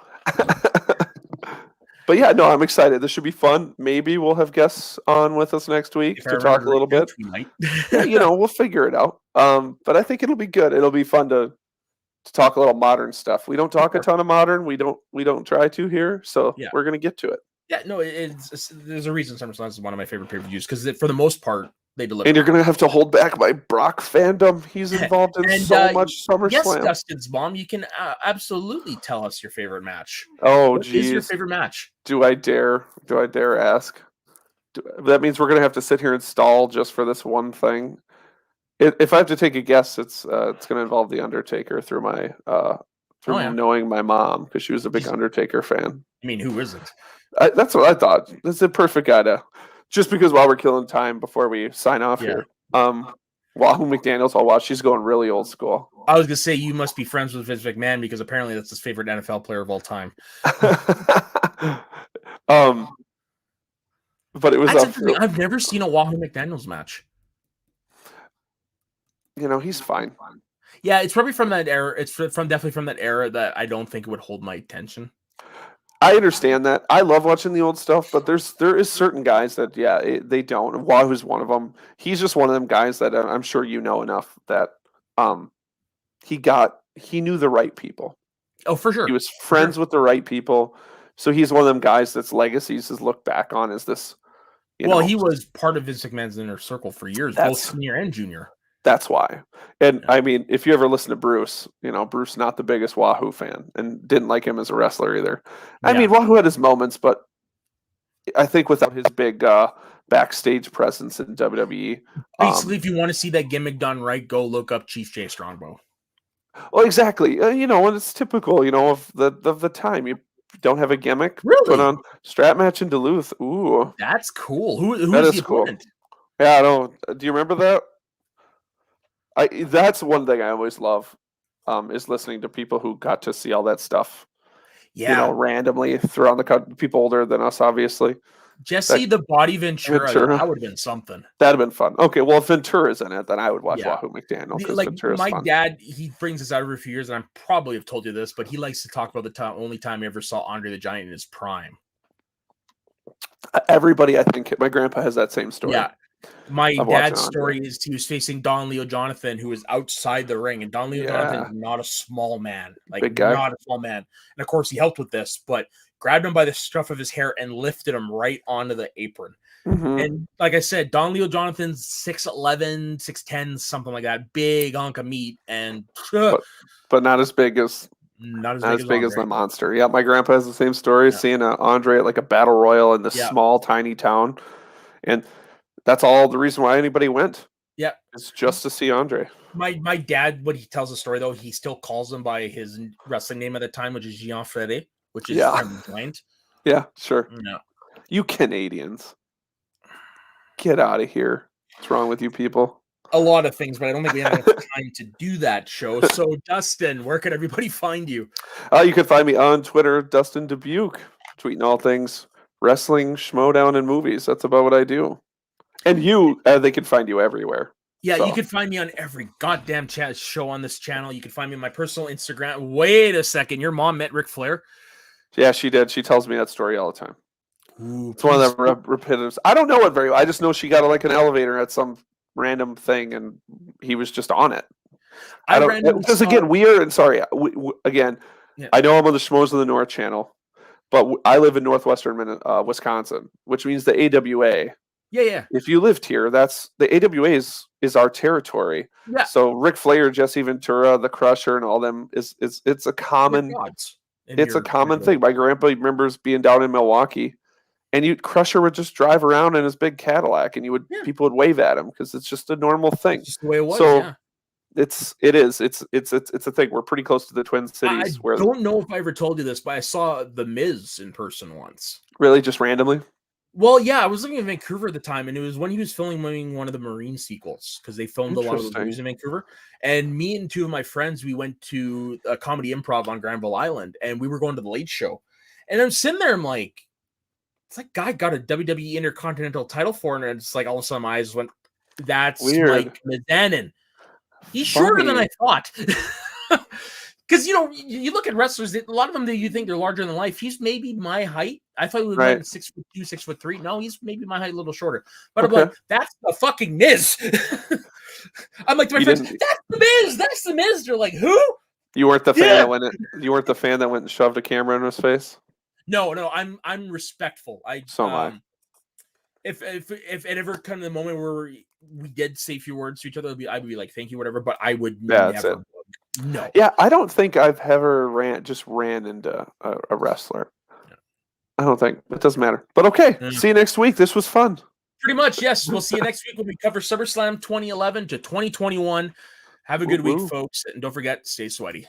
But yeah, no, I'm excited. This should be fun. Maybe we'll have guests on with us next week to talk a little bit. We might. Yeah, you know, we'll figure it out. But I think it'll be good. It'll be fun to talk a little modern stuff. We don't talk a ton of modern. We don't try to here, so we're gonna get to it. Yeah, no, there's a reason SummerSlam is one of my favorite pay-per-views because for the most part they deliver. And you're gonna have to hold back my Brock fandom. He's involved in so much SummerSlam. Yes, Dustin's mom, you can absolutely tell us your favorite match. Oh, geez. What is your favorite match? Do I dare ask? That means we're gonna have to sit here and stall just for this one thing. If I have to take a guess, it's gonna involve the Undertaker through my knowing my mom because she was a big Undertaker fan. I mean, who isn't? That's what I thought. That's the perfect guy to. Just because while we're killing time before we sign off here, Wahoo McDaniels, I'll watch. She's going really old school. I was gonna say you must be friends with Vince McMahon because apparently that's his favorite NFL player of all time. But it was. I've never seen a Wahoo McDaniels match. You know, he's fine. Yeah, it's probably from that era. It's definitely from that era that I don't think it would hold my attention. I understand that. I love watching the old stuff, but there is certain guys that they don't. Wahoo's one of them. He's just one of them guys that I'm sure you know enough that he knew the right people. Oh, for sure. He was friends with the right people. So he's one of them guys that's legacies is looked back on as this. He was part of Vince McMahon's inner circle for years, both senior and junior. That's why. And I mean, if you ever listen to Bruce, you know, Bruce not the biggest Wahoo fan and didn't like him as a wrestler either. I mean, Wahoo had his moments, but I think without his big backstage presence in WWE. Basically, if you want to see that gimmick done right, go look up Chief Jay Strongbow. Well, exactly. You know, and it's typical, you know, of the time. You don't have a gimmick. Really? Put on strap match in Duluth. Ooh. That's cool. Who's the opponent? Cool. Yeah, I don't. Do you remember that? That's one thing I always love, is listening to people who got to see all that stuff. Yeah, you know, randomly throughout the people older than us, obviously. Jesse the Body Ventura. That would have been something. That'd have been fun. Okay, well, if Ventura's in it, then I would watch Wahoo McDaniel because Ventura's my fun. Dad, he brings this out every few years, and I probably have told you this, but he likes to talk about the only time he ever saw Andre the Giant in his prime. Everybody, I think, my grandpa has that same story. Yeah. My dad's story is he was facing Don Leo Jonathan, who was outside the ring, and Don Leo Jonathan is not a small man, big guy. Not a small man. And of course, he helped with this, but grabbed him by the scruff of his hair and lifted him right onto the apron. Mm-hmm. And like I said, Don Leo Jonathan's 6'11", 6'10", something like that, big hunk of meat, and but not as big as the monster. Yeah, my grandpa has the same story. Seeing Andre at like a battle royal in this small, tiny town, and that's all the reason why anybody went. Yeah. It's just to see Andre. My dad, when he tells the story, though, he still calls him by his wrestling name at the time, which is Jean Ferré, which is blind. Yeah, sure. No. You Canadians. Get out of here. What's wrong with you people? A lot of things, but I don't think we have enough time to do that show. So, Dustin, where can everybody find you? You can find me on Twitter, Dustin Dubuque, tweeting all things wrestling, schmodown, and movies. That's about what I do. And you, they can find you everywhere. Yeah, so. You can find me on every goddamn show on this channel. You can find me on my personal Instagram. Wait a second, your mom met Ric Flair? Yeah, she did. She tells me that story all the time. Ooh, it's one of the repetitive. I don't know it very well. I just know she got like an elevator at some random thing, and he was just on it. I don't because again, we are. And sorry, again, yeah. I know I'm on the Schmoes of the North channel, but I live in northwestern Wisconsin, which means the AWA. Yeah. If you lived here, that's the AWA is our territory. Yeah. So Ric Flair, Jesse Ventura, the Crusher, and all them it's a common. It's a common thing. My grandpa remembers being down in Milwaukee, and Crusher would just drive around in his big Cadillac, and people would wave at him because it's just a normal thing. It's just the way it was. So yeah. It's a thing. We're pretty close to the Twin Cities. I don't know if I ever told you this, but I saw The Miz in person once. Really, just randomly? Well, yeah, I was living in Vancouver at the time, and it was when he was filming one of the Marine sequels because they filmed a lot of the movies in Vancouver. And me and two of my friends, we went to a comedy improv on Granville Island, and we were going to the Late Show. And I'm sitting there, I'm like, it's like guy got a WWE Intercontinental title for him, and it's like all of a sudden my eyes went, that's weird. Mike Mizanin. He's shorter than I thought. Because, you look at wrestlers, a lot of them that you think they're larger than life. He's maybe my height. I thought he was like 6'2", 6'3". No, he's maybe my height, a little shorter. But I'm like, that's the fucking Miz. I'm like to my friends, that's the Miz. That's the Miz. They're like, who? You weren't the fan that went. You weren't the fan that went and shoved a camera in his face. No. I'm respectful. So am I. If it ever come to the moment where we did say a few words to each other, I would be like, thank you, whatever. But I would never. No. Yeah, I don't think I've ever ran into a wrestler. Yeah. I don't think. It doesn't matter. But okay, see you next week. This was fun. Pretty much, yes. We'll see you next week when we cover SummerSlam 2011 to 2021. Have a good week, folks. And don't forget, stay sweaty.